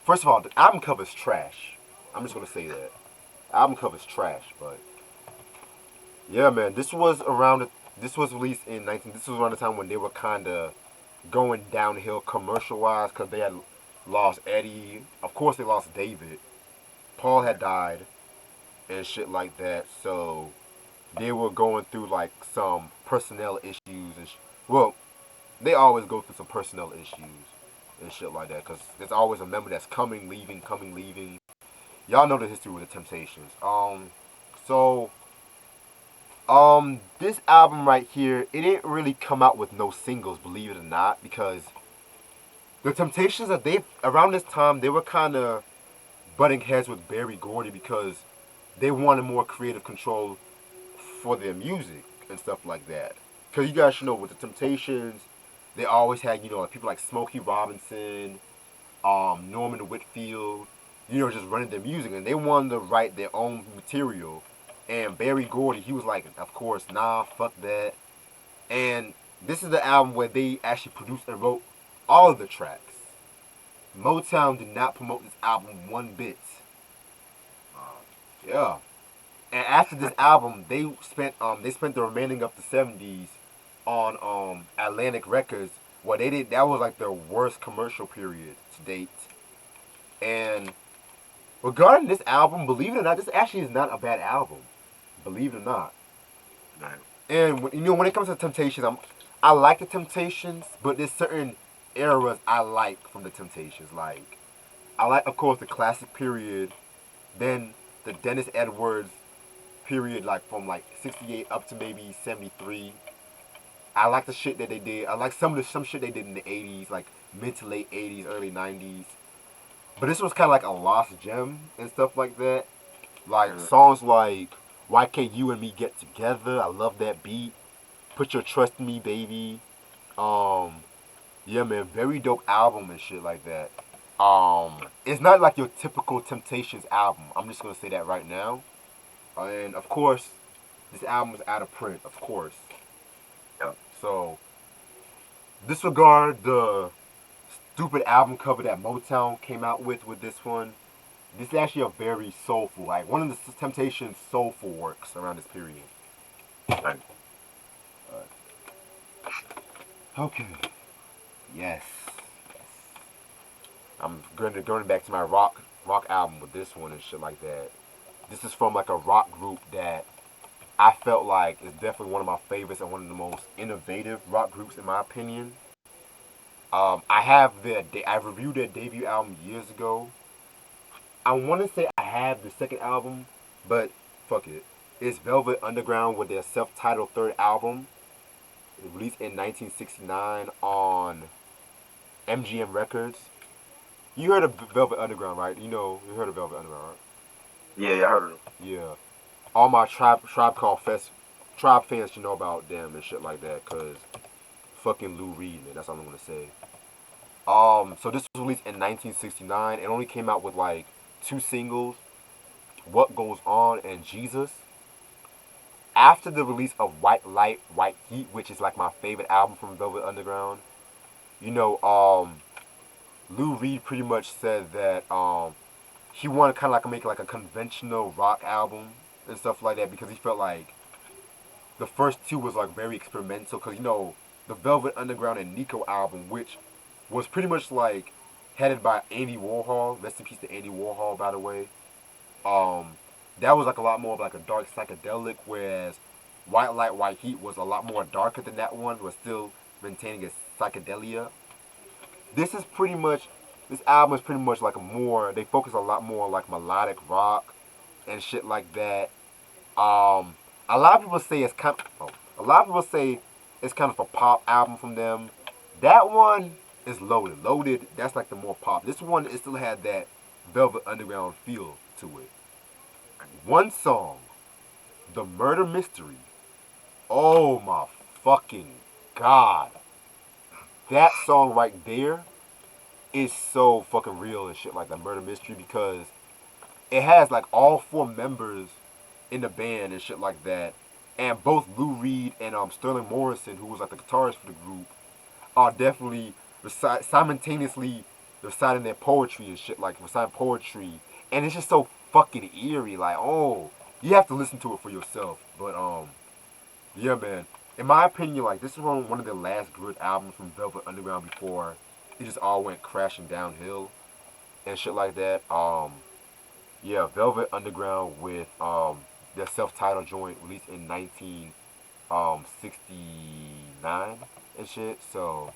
First of all, the album cover's trash. I'm just going to say that. The album cover's trash, but yeah, man, this was released in 19 this was around the time when they were kind of going downhill commercial wise cuz they had lost Eddie. Of course they lost David. Paul had died and shit like that. So they were going through like some personnel issues well, they always go through some personnel issues and shit like that because there's always a member that's coming, leaving. Y'all know the history with the Temptations. So this album right here, it didn't really come out with no singles, believe it or not, because the Temptations that they around this time they were kind of butting heads with Barry Gordy because they wanted more creative control for their music and stuff like that. Because you guys should know with the Temptations, they always had people like Smokey Robinson, Norman Whitfield, just running their music, and they wanted to write their own material. And Barry Gordy, he was like, of course, nah, fuck that. And this is the album where they actually produced and wrote all of the tracks. Motown did not promote this album one bit. Yeah. And after this album, they spent the remaining of the '70s on Atlantic Records, where they did that was like their worst commercial period to date. And regarding this album, believe it or not, this actually is not a bad album. Believe it or not. Right. And when it comes to Temptations, I like the Temptations, but there's certain eras I like from the Temptations. Like I like, of course, the classic period, then the Dennis Edwards period, like from like '68 up to maybe '73. I like the shit that they did. I like some shit they did in the '80s, like mid to late '80s, early '90s. But this was kind of like a lost gem and stuff like that. Like Mm. songs like "Why Can't You and Me Get Together?" I love that beat. "Put Your Trust in Me, Baby." Um, yeah, man, very dope album and shit like that. It's not like your typical Temptations album. I'm just gonna say that right now. And of course, this album is out of print. Of course. Yeah. So disregard the stupid album cover that Motown came out with this one. This is actually a very soulful, like one of the Temptations soulful works around this period. Right. Okay. Yes. Yes. I'm going back to my rock album with this one and shit like that. This is from like a rock group that I felt like is definitely one of my favorites and one of the most innovative rock groups in my opinion. I reviewed their debut album years ago. I want to say I have the second album, but fuck it. It's Velvet Underground with their self-titled third album, released in 1969 on MGM Records. You heard of Velvet Underground, right? You heard of Velvet Underground, right? Yeah, yeah, I heard of them. Yeah. All my tribe fans should know about them and shit like that, cause fucking Lou Reed, man. That's all I'm gonna say. So this was released in 1969. It only came out with like two singles, What Goes On and Jesus. After the release of White Light, White Heat, which is like my favorite album from Velvet Underground, you know, Lou Reed pretty much said that he wanted to kind of like make like a conventional rock album and stuff like that because he felt like the first two was like very experimental because the Velvet Underground and Nico album, which was pretty much like headed by Andy Warhol. Rest in peace to Andy Warhol, by the way. Um, that was like a lot more of like a dark psychedelic, whereas White Light, White Heat was a lot more darker than that one, but still maintaining its psychedelia. This is pretty much this album is pretty much like a more they focus a lot more on like melodic rock and shit like that. A lot of people say it's kind. A lot of people say it's kind of a pop album from them. That one is loaded. Loaded. That's like the more pop. This one it still had that Velvet Underground feel to it. One song, The Murder Mystery. Oh my fucking god. That song right there is so fucking real and shit like that Murder Mystery because it has like all four members in the band and shit like that. And both Lou Reed and Sterling Morrison, who was like the guitarist for the group, are definitely simultaneously reciting their poetry and shit, like reciting poetry. And it's just so fucking eerie. Like, oh, you have to listen to it for yourself. But yeah, man. In my opinion, like this is one of the last good albums from Velvet Underground before it just all went crashing downhill and shit like that. Yeah, Velvet Underground with their self-titled joint released in 1969 and shit. So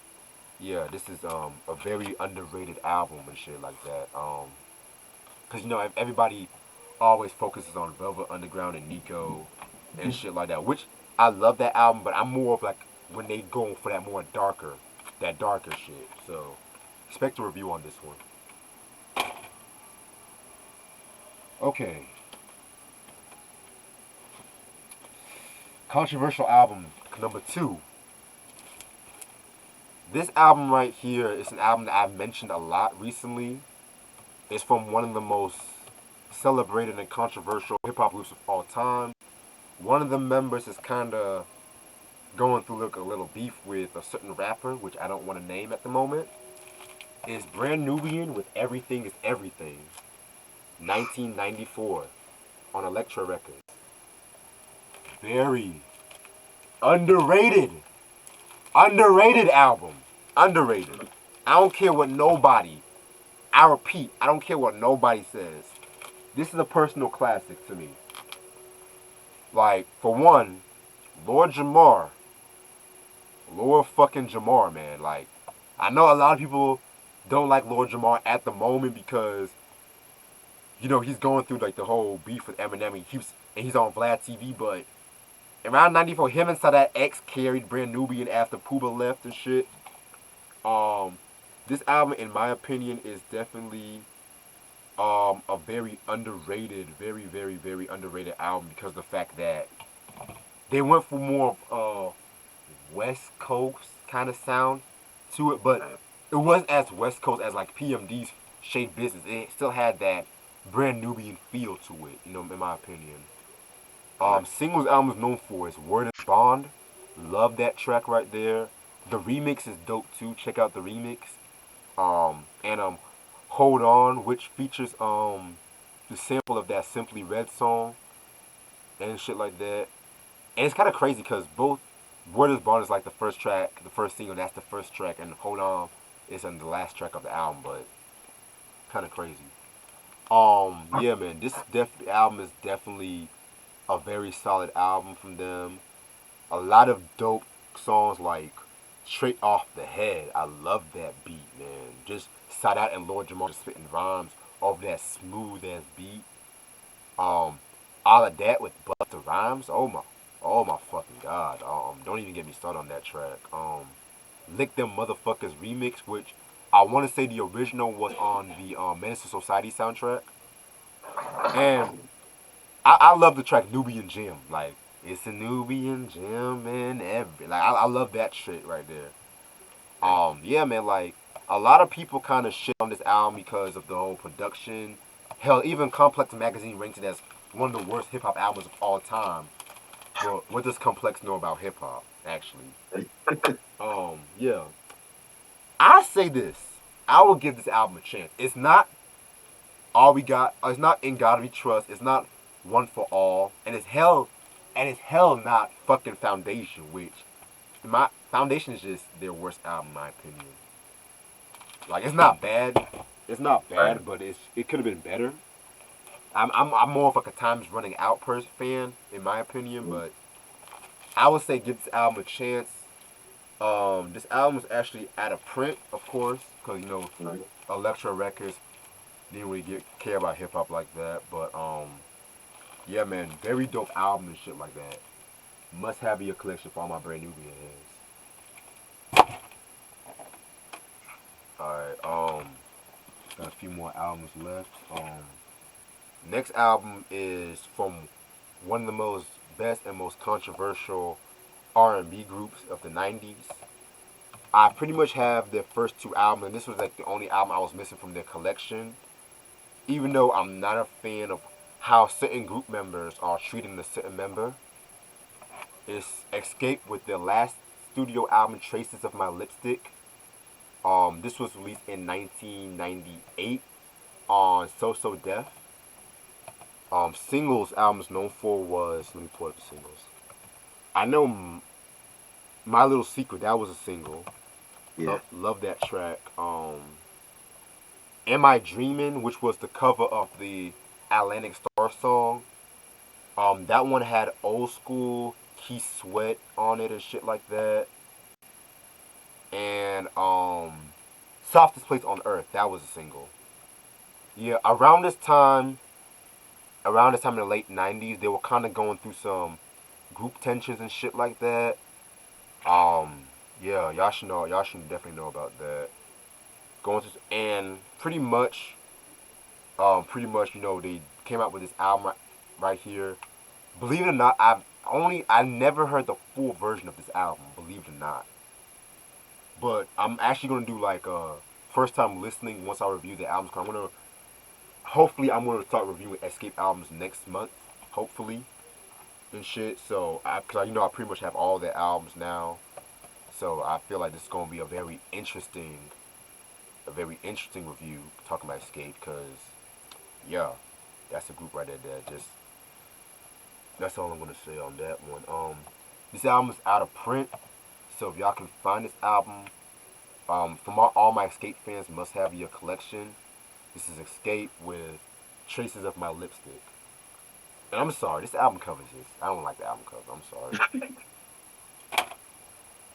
yeah, this is a very underrated album and shit like that. Cause everybody always focuses on Velvet Underground and Nico and shit like that, which I love that album, but I'm more of like when they go for that darker shit. So expect a review on this one. Okay, controversial album number two. This album right here is an album that I've mentioned a lot recently. It's from one of the most celebrated and controversial hip hop groups of all time. One of the members is kind of going through like a little beef with a certain rapper, which I don't want to name at the moment. Is Brand Nubian with Everything Is Everything, 1994, on Elektra Records. Very underrated. Underrated album. Underrated. I don't care what nobody, I repeat, I don't care what nobody says. This is a personal classic to me. Like, for one, Lord Jamar. Lord fucking Jamar, man. Like, I know a lot of people don't like Lord Jamar at the moment because, he's going through like the whole beef with Eminem. And he's on Vlad TV, but around 94, him and Sadat X carried Brand Nubian after Pooba left and shit. Um, this album, in my opinion, is definitely a very underrated, very, very, very underrated album because of the fact that they went for more of West Coast kind of sound to it, but it wasn't as West Coast as like PMD's Shade Business. It still had that Brand Nubian feel to it, in my opinion. Singles album is known for is Word is Bond. Love that track right there. The remix is dope too. Check out the remix. And Hold On, which features the sample of that Simply Red song and shit like that. And it's kind of crazy because both Word is Bond is like the first track, the first single. That's the first track, and Hold On is on the last track of the album. But kind of crazy. Yeah, man. This album is definitely a very solid album from them. A lot of dope songs like Straight Off the Head. I love that beat, man. Just Sadat and Lord Jamar just spitting rhymes off that smooth ass beat. Um, all of that with Busta Rhymes. Oh my fucking god. Don't even get me started on that track. Lick Them Motherfuckers remix, which I want to say the original was on the Menace to Society soundtrack, and I love the track Nubian Gym. Like, it's a Nubian Gym and every I love that shit right there. Yeah, man. Like, a lot of people kind of shit on this album because of the whole production Hell, even Complex Magazine ranked it as one of the worst hip hop albums of all time. But what does Complex know about hip hop, actually? Yeah. I say this. I will give this album a chance. It's not all we got. It's not In God We Trust. It's not One for All. And it's hell not fucking Foundation, which my Foundation is just their worst album, in my opinion. Like it's not bad. It's not Right. bad, but it could have been better. I'm more of like a Times Running Out fan, in my opinion, but I would say give this album a chance. This album is actually out of print, of course, because Right. Elektra Records didn't really care about hip hop like that. But yeah, man, very dope album and shit like that. Must have in your collection for all my brand new heads. All right, got a few more albums left. Next album is from one of the most best and most controversial R&B groups of the '90s. I pretty much have their first two albums, and this was like the only album I was missing from their collection. Even though I'm not a fan of how certain group members are treating a certain member, it's Escape with their last studio album, Traces of My Lipstick. This was released in 1998 on So So Def. Singles albums known for was, let me pull up the singles. I know My Little Secret, that was a single. Yeah. Love that track. Am I Dreaming, which was the cover of the Atlantic Star song. That one had old school Keith Sweat on it and shit like that. And Softest Place on Earth, that was a single. Yeah, around this time in the late '90s, they were kind of going through some group tensions and shit like that. Um, yeah, y'all should know. Y'all should definitely know about that. Going through and pretty much, they came out with this album right here. Believe it or not, I never heard the full version of this album. Believe it or not, but I'm actually gonna do like first time listening once I review the albums. Cause I'm gonna start reviewing Escape albums next month. Hopefully and shit. So I pretty much have all their albums now. So I feel like this is gonna be a very interesting review talking about Escape. Cause yeah, that's a group right there that just that's all I'm gonna say on that one. This album is out of print, so if y'all can find this album, from all my Escape fans must have your collection. This is Escape with Traces of My Lipstick. And I'm sorry, this album cover is just, I don't like the album cover. I'm sorry.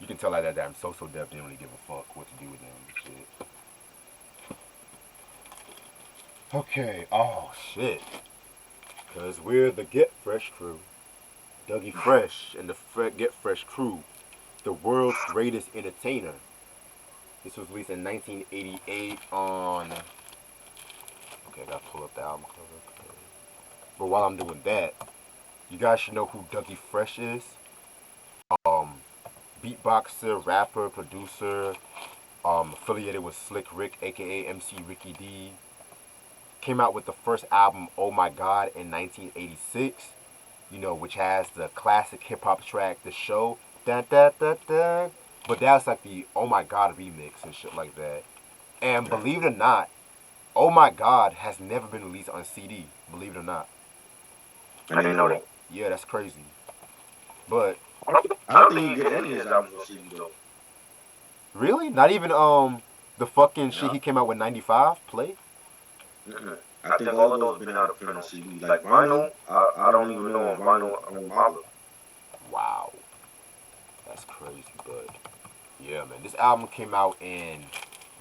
You can tell that I'm so deaf. They don't really give a fuck what to do with them and shit. Okay. Oh shit. Cause we're the Get Fresh crew. Dougie Fresh and the Get Fresh crew, the world's greatest entertainer. This was released in 1988 on. Okay, I gotta pull up the album cover. Okay. But while I'm doing that, you guys should know who Dougie Fresh is. Um, Beatboxer, rapper, producer, affiliated with Slick Rick, aka MC Ricky D. Came out with the first album, Oh My God, in 1986. Which has the classic hip hop track, The Show. Da da da da. But that's like the Oh My God remix and shit like that. And Yeah. believe it or not, Oh My God has never been released on CD. Believe it or not. I didn't know that. Yeah, that's crazy. But I don't think you get any of his albums on CD though. really, not even the fucking shit No. he came out with '95 play. Mm-mm. I think all of those been out of print on CD. Like vinyl, I don't even know on vinyl either. Wow, that's crazy. But yeah, man, this album came out in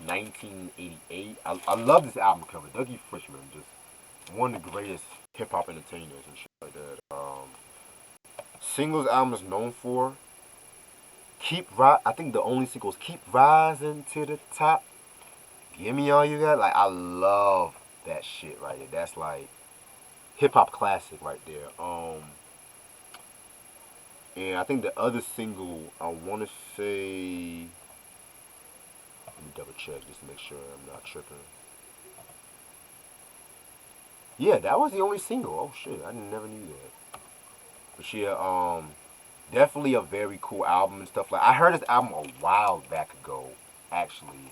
1988. I love this album cover. Dougie Frishman, just one of the greatest hip hop entertainers and shit like that. Singles album is known for I think the only single is Keep Rising to the Top. Give me all you got. Like I love that shit right there. That's like hip hop classic right there. And I think the other single I want to say. Let me double check just to make sure I'm not tripping. Yeah, that was the only single. Oh shit, I never knew that. But yeah, definitely a very cool album and stuff like. I heard this album a while back ago, actually.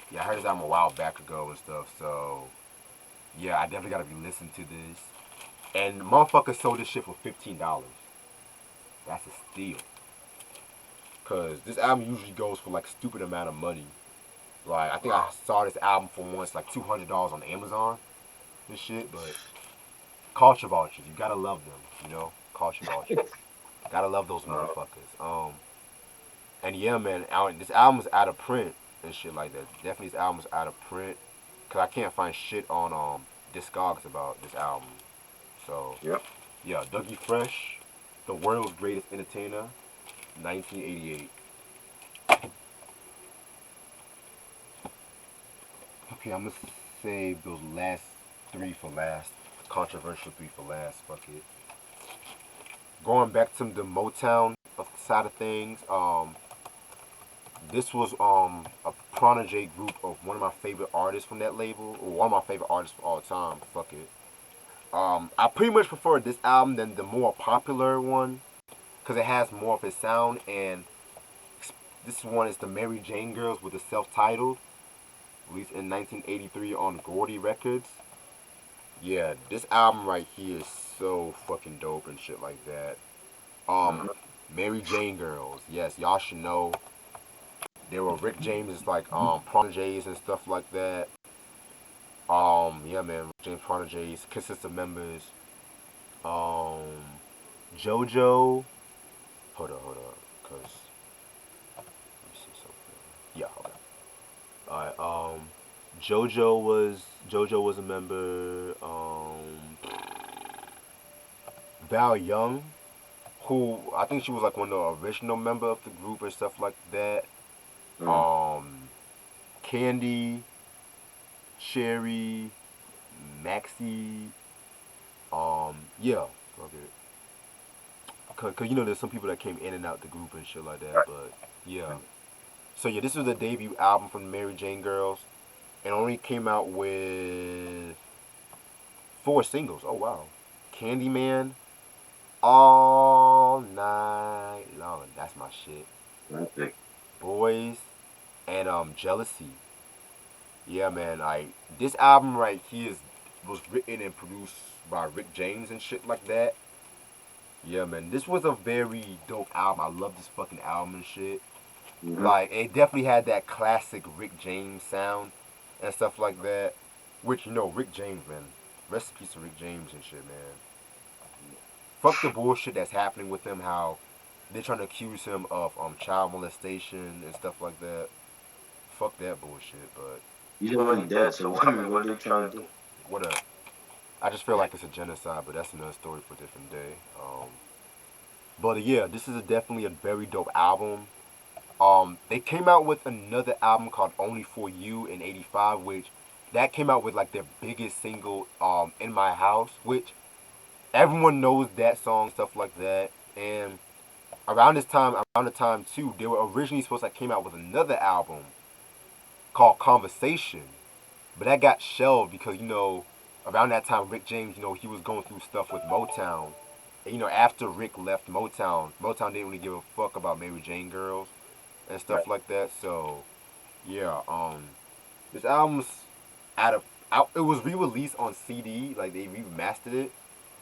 Yeah, I heard this album a while back ago and stuff. So yeah, I definitely gotta be listening to this. And motherfucker sold this shit for $15. That's a steal. Cause this album usually goes for like stupid amount of money. Like I think I saw this album for once like $200 on Amazon and shit. But culture vultures, you gotta love them. You know, culture vultures. Gotta love those Uh, motherfuckers. And yeah, man, this album's out of print and shit like that. Definitely, this album's out of print. Cause I can't find shit on Discogs about this album. So yep. yeah, Dougie Fresh, the world's greatest entertainer, 1988. Okay, I'm gonna save those last three for last. Controversial three for last. Fuck it. Going back to the Motown side of things, this was a protege group of one of my favorite artists from that label, or one of my favorite artists of all time. Fuck it. I pretty much prefer this album than the more popular one because it has more of its sound. And this one is the Mary Jane Girls with the self-titled, released in 1983 on Gordy Records. Yeah, this album right here is so fucking dope and shit like that. Um, Uh-huh. Mary Jane Girls, yes, y'all should know. There were Rick James like proteges and stuff like that. Yeah, man, Rick James proteges consists of members. Um, JoJo. Hold up, cause let me see something. Yeah, okay. All right. JoJo was a member. Val Young, who I think she was like one of the original member of the group and stuff like that. Uh, Um, Candy, Sherry, Maxie. Yeah, okay. Cause you know there's some people that came in and out the group and shit like that, right. but yeah. So yeah, this was the debut album from the Mary Jane Girls. It only came out with four singles. Oh wow. Candyman, All Night Long. That's my shit. Right. Boys and Jealousy. Yeah, man. Like this album right here was written and produced by Rick James and shit like that. Yeah, man. This was a very dope album. I love this fucking album and shit. Mm-hmm. Like it definitely had that classic Rick James sound and stuff like that. Which you know, Rick James, man. Rest in peace to Rick James and shit, man. Fuck the bullshit that's happening with him. How they're trying to accuse him of child molestation and stuff like that. Fuck that bullshit. But He's already dead, so I mean, what are they trying to do? what a I just feel like it's a genocide, but that's another story for a different day. But yeah, this is definitely a very dope album. They came out with another album called Only for You in '85, which that came out with like their biggest single, In My House, which everyone knows that song, stuff like that. And around the time too, they were originally supposed to came out with another album called Conversation, but that got shelved because around that time Rick James, he was going through stuff with Motown. And, after Rick left Motown, Motown didn't really give a fuck about Mary Jane Girls and Right. stuff like that. So yeah, this album's out. It was re-released on CD, like they remastered it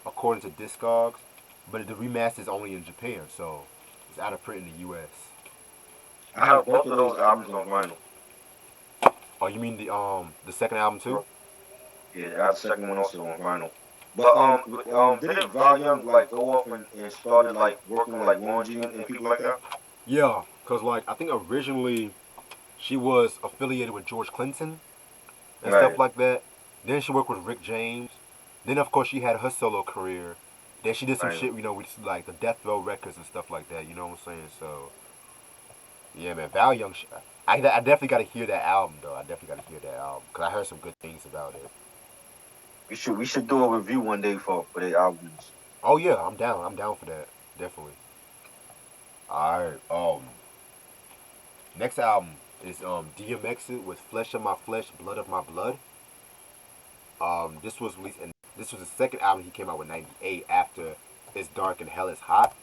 according to Discogs, but the remaster is only in Japan, so it's out of print in the U.S. I have both of those albums on vinyl. Oh, you mean the second album too? Yeah, I have the second one also on vinyl. But didn't Val Young like go off and started like working with like Warren G and people like that? Yeah, cause like I think originally she was affiliated with George Clinton and stuff Right, like that. Then she worked with Rick James. Then of course she had her solo career. Then she did some right. shit, with like the Death Row Records and stuff like that. You know what I'm saying? So yeah, man, Val Young. I definitely got to hear that album though. I definitely got to hear that album because I heard some good things about it. We should do a review one day for the albums. Oh yeah, I'm down. I'm down for that. Definitely. All right. Next album is DMX with Flesh of My Flesh, Blood of My Blood. This was released in This was the second album he came out with, '98, after It's Dark and Hell is Hot.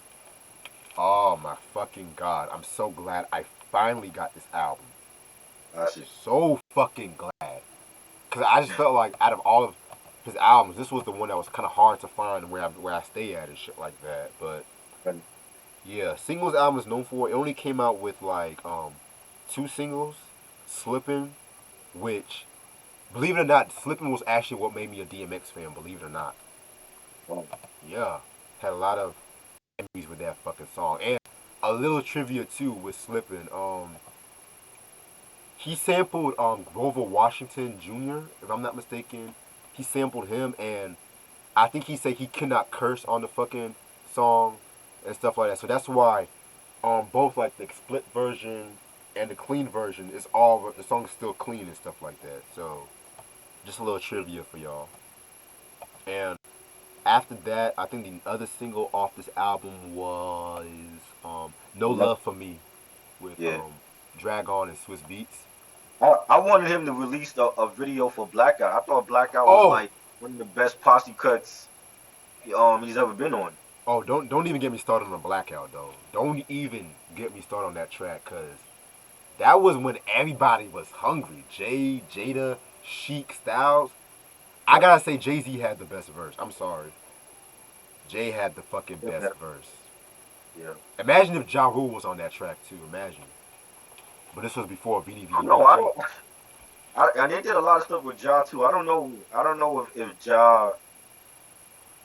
Oh my fucking god! I'm so glad I finally got this album. I see. So fucking glad, cause I just felt like out of all of his albums, this was the one that was kind of hard to find where I stay at and shit like that. But And, yeah, singles album is known for. It only came out with like two singles, Slippin', which, believe it or not, Slippin' was actually what made me a DMX fan. Believe it or not. oh, Yeah, had a lot of memories with that fucking song. And a little trivia too with Slippin'. He sampled Grover Washington Jr. If I'm not mistaken. He sampled him, and I think he said he could not curse on the fucking song and stuff like that. So that's why both like the split version and the clean version is all the song is still clean and stuff like that. So just a little trivia for y'all. And after that, I think the other single off this album was No Love for Me with yeah. Dragon and Swiss Beats. I wanted him to release a video for Blackout. I thought Blackout was Oh, like one of the best posse cuts he's ever been on. oh, don't even get me started on Blackout though. Don't even get me started on that track, cause that was when everybody was hungry. Jay, Jada, Sheik, Styles. I Yeah, gotta say Jay Z had the best verse. I'm sorry, Jay had the fucking yeah, best verse. yeah. Imagine if Ja Rule was on that track too. Imagine. But this was before I VDV don't know. I Unchained. don't. And they did a lot of stuff with Ja too. I don't know. I don't know if Ja.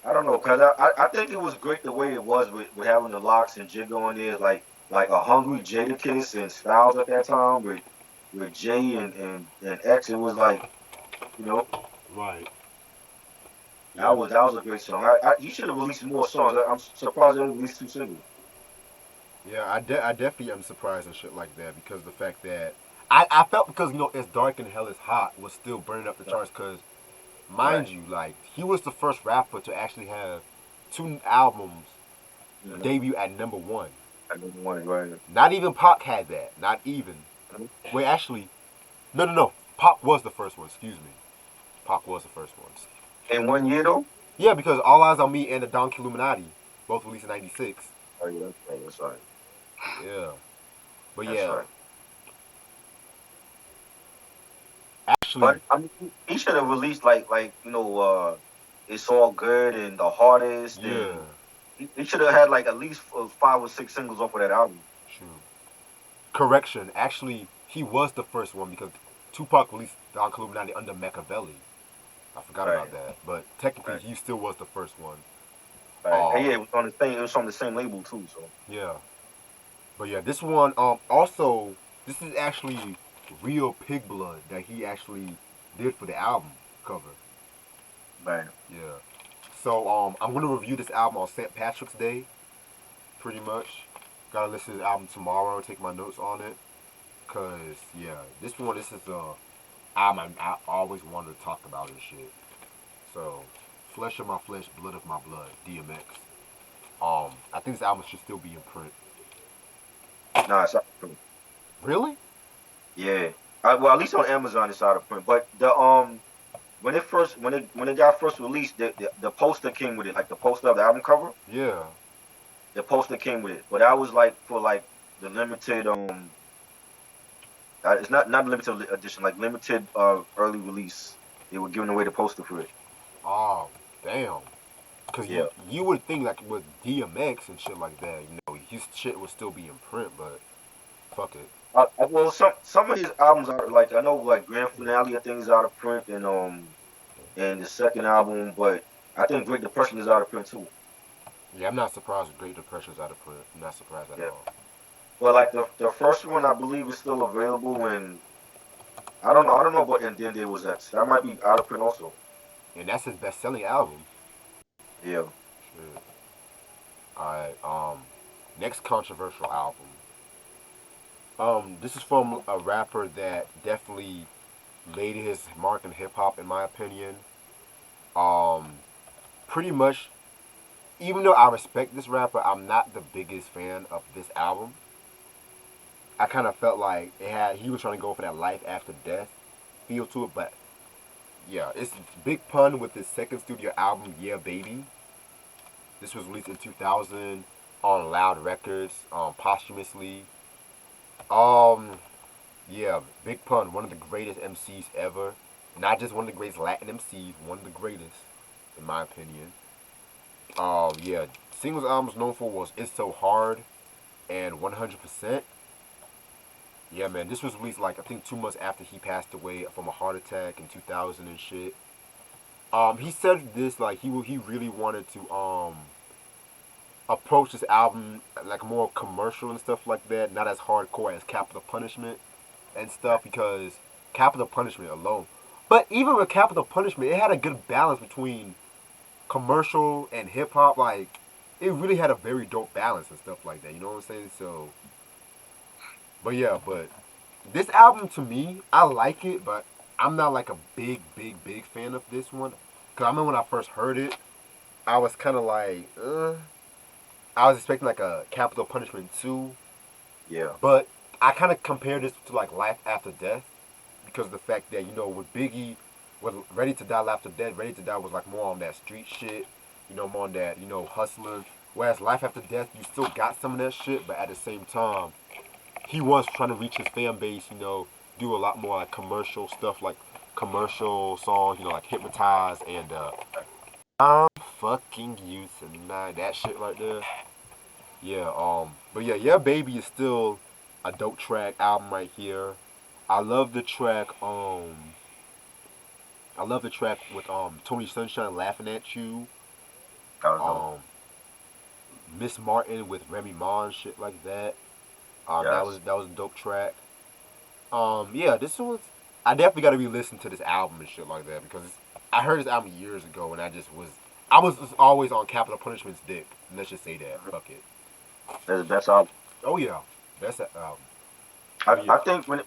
I don't know because I think it was great the way it was with having the locks and Jigga on there, like a hungry Jadakiss and Styles at that time with Jay and X. It was like you know Right. that Yeah. was that was a great song. He should have released more songs. I'm surprised they only released two singles. Yeah, I definitely am surprised and shit like that because of the fact that I felt because It's Dark and Hell is Hot was still burning up the Right. charts because Right. mind you, like he was the first rapper to actually have two albums Mm-hmm. debut at number one. I didn't want it right. Not even Pac had that. Not even. Mhm. Wait, actually, no. Pac was the first one. Excuse me. Pac was the first one. In 1 year though. Yeah, because All Eyes on Me and the Don Illuminati both released in '96. Oh yeah, that's right. That's right. Yeah, but That's yeah, right. actually, But I mean, he should have released it's all good and the hardest, yeah, and he should have had like at least 5 or 6 singles off of that album. true. Correction. Actually, he was the first one because Tupac released Don Illuminati under Machiavelli. I forgot Right, about that, but technically, right, he still was the first one. right. And yeah, it was on the same. It was on the same label too. So Yeah, but yeah, this one also this is actually real pig blood that he actually did for the album cover. right. Yeah. So I'm gonna review this album on St. Patrick's Day, pretty much. Gotta listen to the album tomorrow, take my notes on it. Cause yeah, this is a album I always wanted to talk about and shit. So, flesh of my flesh, blood of my blood, DMX. I think this album should still be in print. Nah, it's out of print. Really? Yeah. Well, at least on Amazon it's out of print. But the when it got first released, the poster came with it, like the poster of the album cover. Yeah. The poster came with it, but that was like for like the limited it's not limited edition, like limited early release. They were giving away the poster for it. Oh, damn. Cause Yeah. you would think like with DMX and shit like that, his shit would still be in print, but fuck it. Well, some of his albums are like I know like Grand Finale I think is out of print and the second album, but I think Great Depression is out of print too. Yeah, I'm not surprised with Great Depression's out of print. I'm not surprised at Yeah. all. But like the first one I believe is still available, and I don't know about and then there was that might be out of print also. And that's his best selling album. Yeah. Shit. Alright, next controversial album. This is from a rapper that definitely laid his mark in hip hop in my opinion. Um, Pretty much, even though I respect this rapper, I'm not the biggest fan of this album. I kind of felt like he was trying to go for that life after death feel to it, but Yeah, it's Big Pun with his second studio album, Yeah Baby. This was released in 2000 on Loud Records, posthumously. Um, yeah, Big Pun, one of the greatest MCs ever. Not just one of the greatest Latin MCs, one of the greatest, in my opinion. Yeah, singles albums known for was It's So Hard and 100%. Yeah, man, this was released like I think 2 months after he passed away from a heart attack in 2000 and shit. He said this like he really wanted to approach this album like more commercial and stuff like that, not as hardcore as Capital Punishment and stuff because Capital Punishment alone. But even with Capital Punishment, it had a good balance between commercial and hip hop. Like it really had a very dope balance and stuff like that. You know what I'm saying? So, but yeah, but this album to me, I like it, but I'm not like a big fan of this one. Cause I remember when I first heard it, I was kind of like, I was expecting like a Capital Punishment 2, Yeah, but I kind of compared this to like Life After Death because of the fact that with Biggie, with Ready to Die, Life After Death, Ready to Die was like more on that street shit, more on that hustler. Whereas Life After Death, you still got some of that shit, but at the same time, he was trying to reach his fan base. Do a lot more like commercial stuff, like commercial songs, like Hypnotize and I'm fucking you tonight. That shit right there. Yeah, but yeah, Yeah Baby is still a dope track album right here. I love the track, I love the track with Tony Sunshine laughing at you. that was dope. Um Miss Martin with Remy Ma and shit like that. That Yes. was that was a dope track. Yeah, this was I definitely gotta re-listen to this album and shit like that because I heard this album years ago and I was just always on Capital Punishment's dick. And let's just say that. Mhm. Fuck it. That's the best album. Oh yeah. That's that album. But I yeah. think when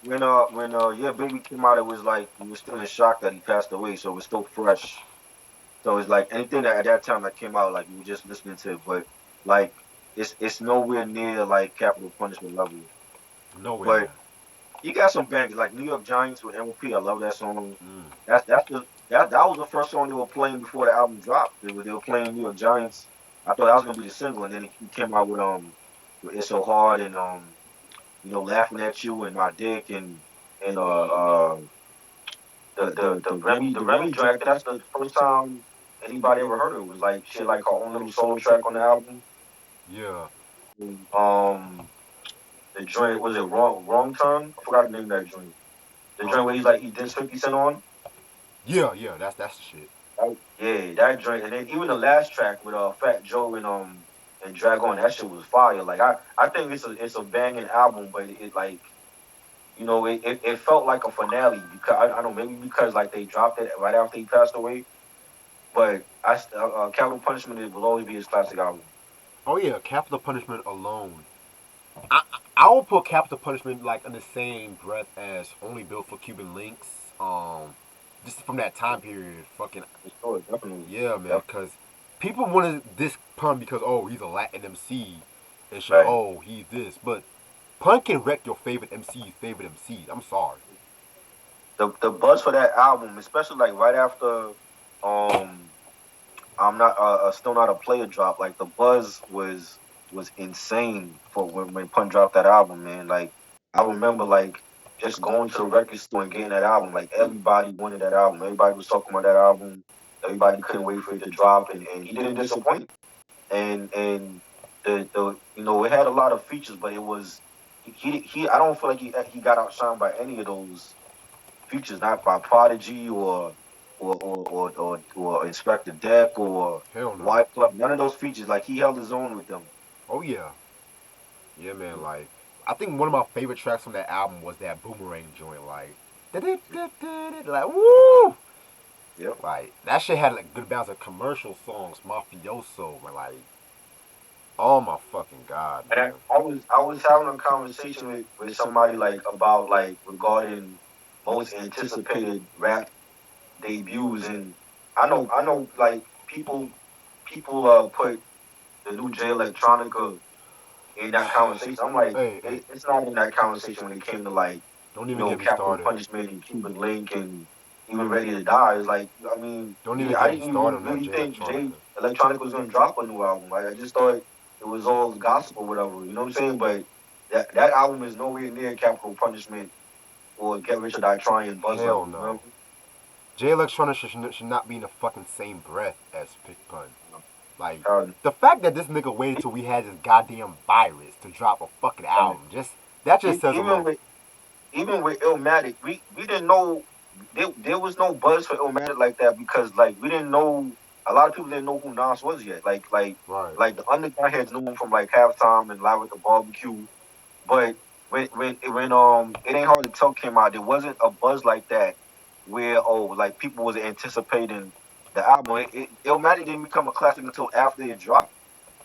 Yeah Baby came out, it was like we were still in shock that he passed away, so it was still fresh. So it's like anything that at that time that came out, like we were just listening to it, but like it's nowhere near like Capital Punishment level. But Nowhere. you got some bangers like New York Giants with MOP. I love that song. Mm. That was the first song they were playing before the album dropped. They were playing New York Giants. I thought that was gonna be the single, and then he came out with It's So Hard and laughing at you and my dick and the Remy joint. I think that's the first time anybody ever heard of it. It was like she had like her own little solo track on the album. Yeah. And, the joint was it wrong turn? I forgot the name of that joint. The joint where he did 50 Cent on. Yeah. That's the shit. Yeah, that joint, and then even the last track with Fat Joe and Dragon, that shit was fire. Like I think it's a banging album, but it like it felt like a finale because I don't know maybe because like they dropped it right after he passed away. But Capital Punishment will always be his classic album. Oh yeah, Capital Punishment alone. I I will put Capital Punishment like in the same breath as Only Built for Cuban Links. Just from that time period, fucking For sure, definitely. yeah, man. Yep. Cause people wanted this pun because he's a Latin MC and shit. Right. Oh he's this, but pun can wreck your favorite MC. I'm sorry. The buzz for that album, especially like right after um I'm not still not a player drop. Like the buzz was insane for when Pun dropped that album, man. Like I remember like just going to the record store and getting that album. Like everybody wanted that album. Everybody was talking about that album. Everybody couldn't wait for it to drop, and he didn't disappoint. And the it had a lot of features, but it was he I don't feel like he got outshined by any of those features, not by Prodigy or Inspector Deck or Hell no. White Club. None of those features. Like he held his own with them. Oh yeah, yeah, man. Like I think one of my favorite tracks from that album was that Boomerang joint. Like, like woo. Yep. Like that shit had like good balance of commercial songs, mafioso, but like, oh my fucking god, And man. I was having a conversation with somebody like about like regarding most anticipated rap debuts, and I know like people put the new J Electronica in that conversation. I'm like, Hey, hey, it's not in that conversation when it came to like don't even get me Capital started. Punishment and Cuban Link and even Ready to Die. It's like, I mean, Don't even yeah, I get me didn't started even on that really Jay think Jay Electronica. Electronic was gonna drop a new album. I just thought it was all gospel or whatever. You know what I'm saying? But that album is nowhere near Capital Punishment or Get Rich or Die Trying buzz Hell level. You know no. what Jay Electronica should not be in the fucking same breath as Big Pun. Like, I mean? the fact that this nigga waited till we had this goddamn virus to drop a fucking album, that just says a Even lot. with Illmatic, we didn't know there was no buzz for Illmatic like that because like we didn't know a lot of people didn't know who Nas was yet. Right. Like the underground heads knew him from like halftime and live at the barbecue. But when It Ain't Hard to Tell came out, there wasn't a buzz like that where like people was anticipating the album. Illmatic didn't become a classic until after it dropped.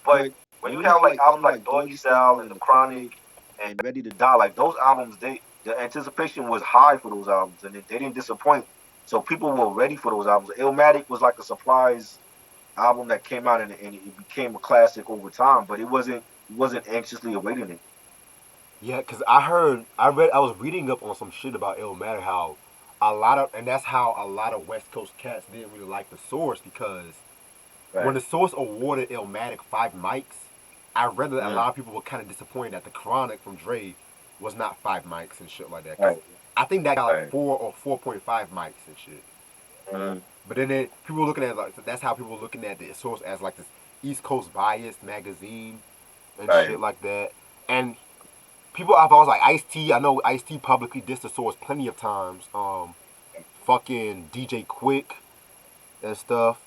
But when you have like albums like Doggy Style and The Chronic and Ready to Die, like those albums, the anticipation was high for those albums and they didn't disappoint. So people were ready for those albums. Illmatic was like a surprise album that came out and it became a classic over time, but it wasn't anxiously awaiting it. Yeah, because I was reading up on some shit about Illmatic, how and that's how a lot of West Coast cats didn't really like the Source, because when Right. the Source awarded Illmatic 5 mics, I read that a Mm, lot of people were kind of disappointed that the Chronic from Dre was not 5 mics and shit like that. Because right. I think that got like Right. 4 or 4.5 mics and shit. Mm, But then people were looking at like that's how people were looking at the Source as like this East Coast biased magazine and shit right. like that. And people I've always like Ice T. I know Ice T publicly dissed the Source plenty of times. Fucking DJ Quick and stuff.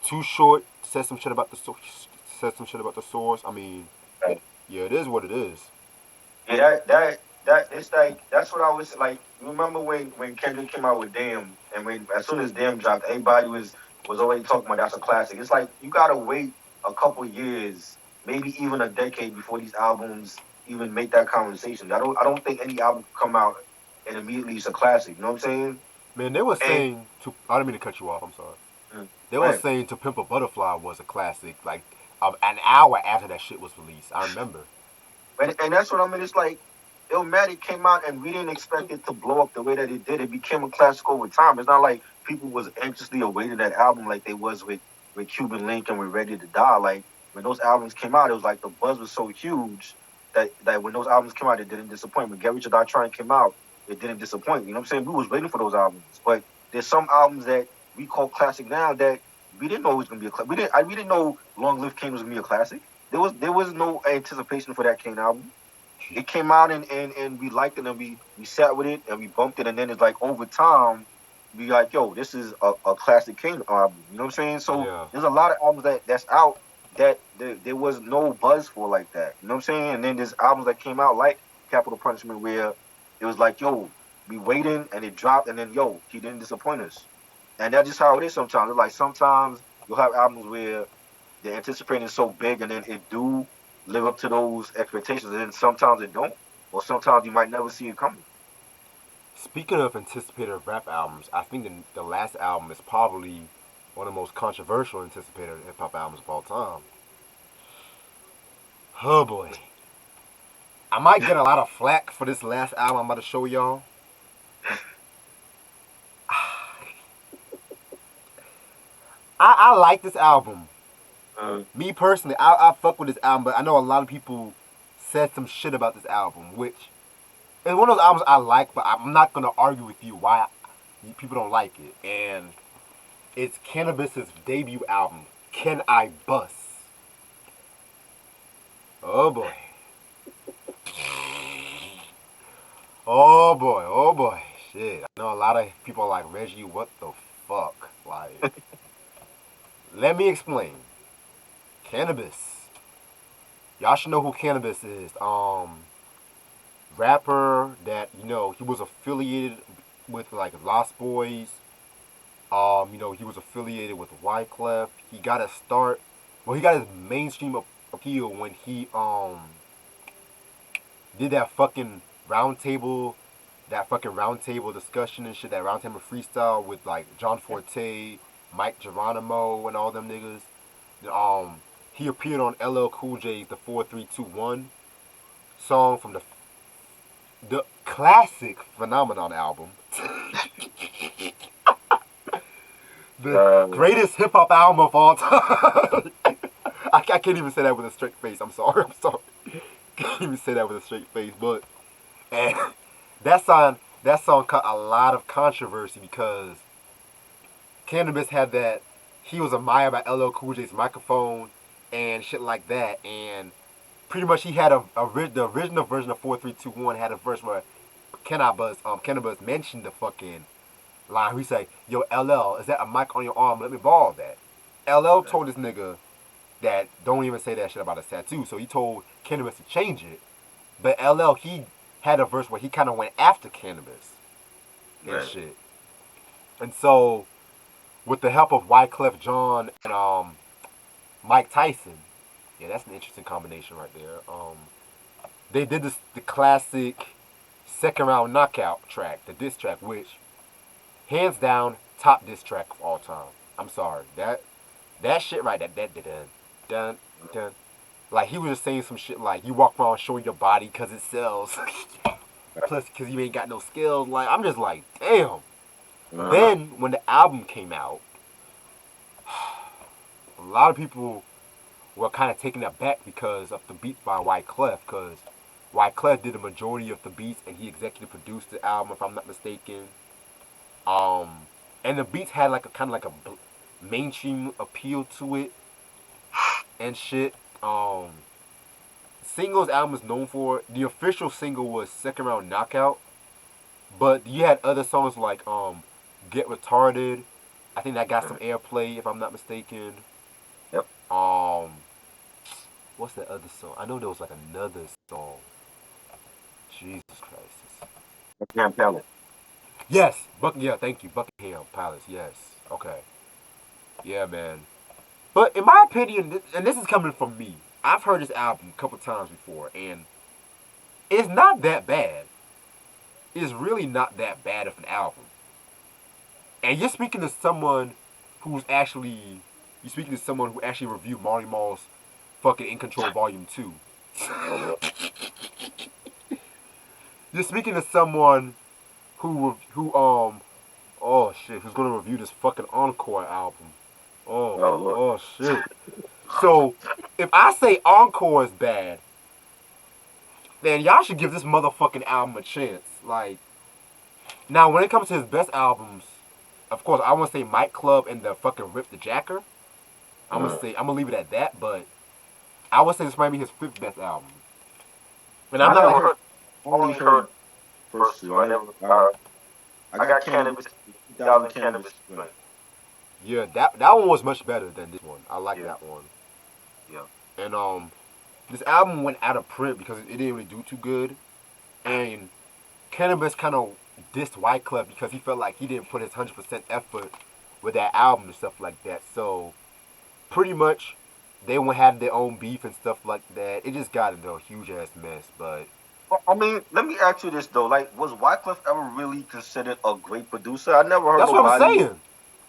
Too Short said some shit about the Source. Said some shit about the Source. I mean, Right. yeah, it is what it is. Yeah, that it's like that's what I was like. You remember when Kendrick came out with Damn, and when as soon as Damn dropped, everybody was already talking about that's a classic. It's like you gotta wait a couple years, maybe even a decade before these albums even make that conversation. I don't think any album can come out and immediately it's a classic. You know what I'm saying? Man, they were And saying to. I didn't mean to cut you off. I'm sorry. They were right. saying To Pimp a Butterfly was a classic, like an hour after that shit was released. I remember. And that's what I mean. It's like Illmatic came out and we didn't expect it to blow up the way that it did. It became a classic over time. It's not like people was anxiously awaiting that album like they was with Cuban Link and with Ready to Die. Like when those albums came out, it was like the buzz was so huge that when those albums came out, it didn't disappoint. When Get Rich or Die Trying came out, it didn't disappoint. You know what I'm saying? We was waiting for those albums, but there's some albums that we call classic now that we didn't know it was gonna be a classic. We didn't know Long Live Kane was gonna be a classic. There was no anticipation for that Kane album. It came out and we liked it and we sat with it and we bumped it and then it's like over time we like, yo, this is a classic Kane album. You know what I'm saying? So Yeah. there's a lot of albums that's out that there was no buzz for like that. You know what I'm saying? And then there's albums that came out like Capital Punishment where it was like, yo, we waiting and it dropped and then yo, he didn't disappoint us. And that's just how it is sometimes. It's like sometimes you'll have albums where the anticipating is so big and then it do live up to those expectations and then sometimes it don't. Or sometimes you might never see it coming. Speaking of anticipated rap albums, I think the last album is probably one of the most controversial anticipated hip hop albums of all time. Oh boy. I might get a lot of flack for this last album I'm about to show y'all. I like this album. Uh, Me personally, I fuck with this album, but I know a lot of people said some shit about this album, which is one of those albums I like, but I'm not gonna argue with you why people don't like it. And it's Cannabis's debut album, Can I Bust? Oh boy. Oh boy, oh boy. Shit. I know a lot of people are like, Reggie, what the fuck? Like, let me explain. Cannabis. Y'all should know who Cannabis is. Rapper that, he was affiliated with like Lost Boys. He was affiliated with Wyclef. He got a start. Well, he got his mainstream appeal when he did that fucking roundtable discussion and shit, that roundtable freestyle with like John Forte, Mike Geronimo, and all them niggas. Um, he appeared on LL Cool J's "The 4321" song from the classic Phenomenon album. The greatest hip hop album of all time. I can't even say that with a straight face. I'm sorry. I'm sorry. Can't even say that with a straight face. But and that song caught a lot of controversy because Cannabis had that he was admired by LL Cool J's microphone and shit like that, and pretty much he had the original version of 4321 had a verse where Cannabis mentioned the fucking line. He say, "Yo, LL, is that a mic on your arm? Let me borrow that." LL told this nigga that don't even say that shit about his tattoo. So he told Cannabis to change it. But LL, he had a verse where he kind of went after Cannabis and Right. shit. And so, with the help of Wyclef Jean and Mike Tyson, yeah, that's an interesting combination right there. They did the classic second round knockout track, the diss track, which hands down top diss track of all time. I'm sorry, that shit right, that dun dun. Like he was just saying some shit like you walk around showing your body because it sells. Plus, because you ain't got no skills. Like I'm just like, damn. Uh-huh. Then when the album came out, a lot of people were kind of taken aback because of the beats by Wyclef. Because Wyclef did the majority of the beats and he executive produced the album, if I'm not mistaken. Um, and the beats had like a kind of like a mainstream appeal to it and shit. Singles album is known for. The official single was Second Round Knockout, but you had other songs like Get Retarded. I think that got some airplay if I'm not mistaken. Yep. Um, what's that other song? I know there was like another song. Jesus Christ. Buckingham Palace. Yes, yeah, thank you, Buckingham Palace. Yes, okay, yeah, man. But in my opinion, and this is coming from me, I've heard this album a couple times before, and it's not that bad. It's really not that bad of an album. And you're speaking to someone who's actually you're speaking to someone who actually reviewed Marty Marl's fucking In Control Volume 2. Oh, Lord. You're speaking to someone who oh shit, who's gonna review this fucking Encore album. Oh, Lord. Oh shit. So if I say Encore is bad, then y'all should give this motherfucking album a chance. Like now when it comes to his best albums, of course I wanna say Mic Club and the fucking Rip the Jacker. I'm gonna leave it at that, but I would say this might be his fifth best album. And I'm I not never like heard, only heard first two. I never, I got Cannabis, 2000 Cannabis joint. yeah, that one was much better than this one. I like Yeah, that one. yeah. And this album went out of print because it didn't really do too good. And Cannabis kind of dissed Wyclef because he felt like he didn't put his 100% effort with that album and stuff like that. So pretty much they went have their own beef and stuff like that. It just got into a huge ass mess. But Well, I mean, let me ask you this though. Like, was Wyclef ever really considered a great producer? I never heard that's what I'm nobody saying.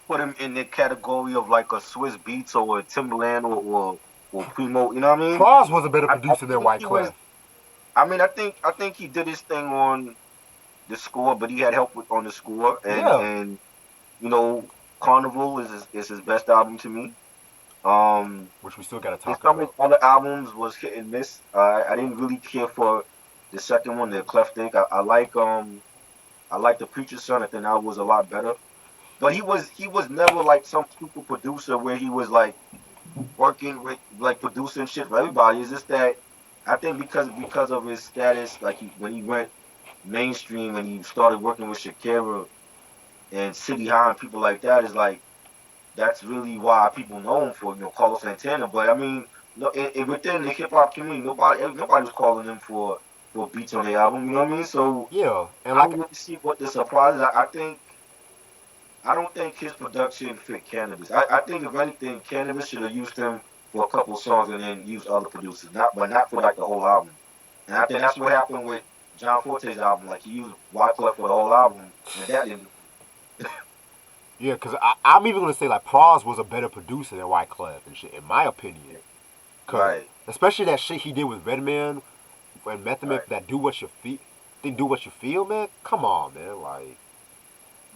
put him in the category of like a Swiss Beats or a Timberland or Primo. You know what I mean? Pras was a better I producer than think he was. Wyclef. I mean, I think he did his thing on the score, but he had help with on the score, Yeah, and you know, Carnival is his best album to me. Um, which we still got to talk some of his about. other albums was hit and miss. I didn't really care for the second one, the Cleftic. I like the Preacher's Son. I think that was a lot better. But he was never like some super producer where he was like working with like producing shit for everybody. It's just that I think because of his status, like when he went mainstream and he started working with Shakira and City High and people like that, is like that's really why people know him for Carlos Santana. But I mean, no, within the hip hop community, nobody was calling him for beats on the album. You know what I mean? So Yeah, and I like don't really see what the surprise is. I don't think his production fit Cannabis. I think if anything, Cannabis should have used him for a couple songs and then used other producers, not for like the whole album. And I think that's what happened with John Forte's album. Like he used Wyclef for the whole album, and that didn't. yeah, because I'm even gonna say like Pras was a better producer than Wyclef and shit, in my opinion. Cause Right, especially that shit he did with Redman and Method Man, right. that do what you feel, then do what you feel, man. Come on, man. Like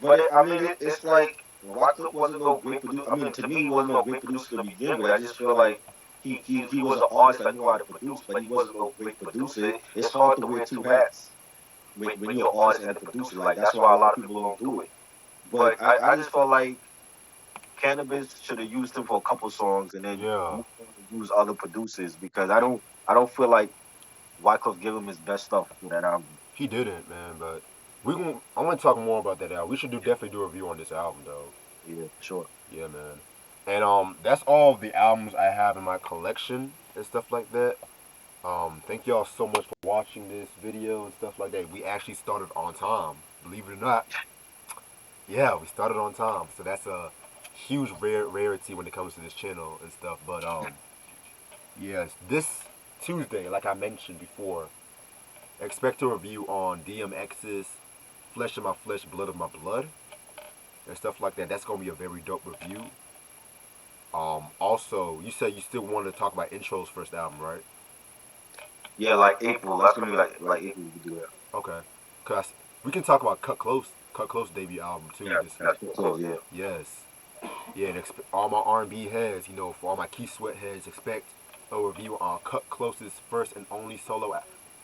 But I mean, it's like. Wycliffe wasn't no great producer. I mean, to me, he wasn't no great producer to begin with. I just feel like he was an artist that knew how to produce, but he wasn't no great producer. It's hard to wear two hats when you're an artist and a producer. Like that's why a lot of people don't do it. But I just felt like Cannabis should have used him for a couple songs and then Yeah, moved on to use other producers because I don't feel like Wycliffe gave him his best stuff for that album. he didn't, man. But I want to talk more about that album. We should definitely do a review on this album, though. Yeah, for sure. Yeah, man. And that's all of the albums I have in my collection and stuff like that. Thank y'all so much for watching this video and stuff like that. We actually started on time, believe it or not. Yeah, we started on time, so that's a huge rarity when it comes to this channel and stuff. But yes, this Tuesday, like I mentioned before, expect a review on DMX's Flesh of My Flesh, Blood of My Blood, and stuff like that. That's gonna be a very dope review. Also, you said you still wanted to talk about Intro's first album, right? Yeah, like April. That's gonna be like April. We could do that. Okay, cause we can talk about Cut Close debut album too Yeah, this week. that's close. Yeah. Yes, yeah, and all my R&B heads, for all my Key Sweat heads, expect a review on Cut Close's first and only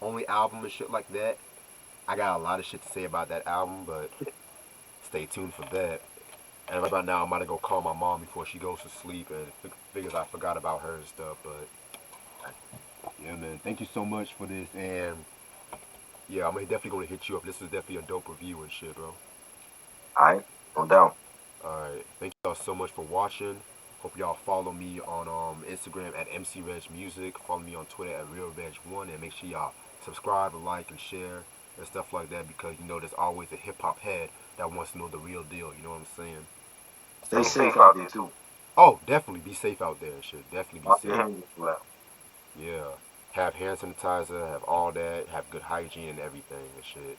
only album and shit like that. I got a lot of shit to say about that album, but stay tuned for that. And right about now, I'm about to go call my mom before she goes to sleep and figures I forgot about her and stuff. But yeah, man, thank you so much for this. And yeah, I'm definitely gonna hit you up. This is definitely a dope review and shit, bro. All right, no doubt. All right, thank y'all so much for watching. Hope y'all follow me on Instagram at MCRegMusic. Follow me on Twitter at RealReg1, and make sure y'all subscribe, like, and share and stuff like that because there's always a hip hop head that wants to know the real deal. You know what I'm saying? Stay So, safe out there too. oh, definitely be safe out there and shit. Definitely be Wash your safe. hands as well. Yeah. Have hand sanitizer, have all that, have good hygiene and everything and shit.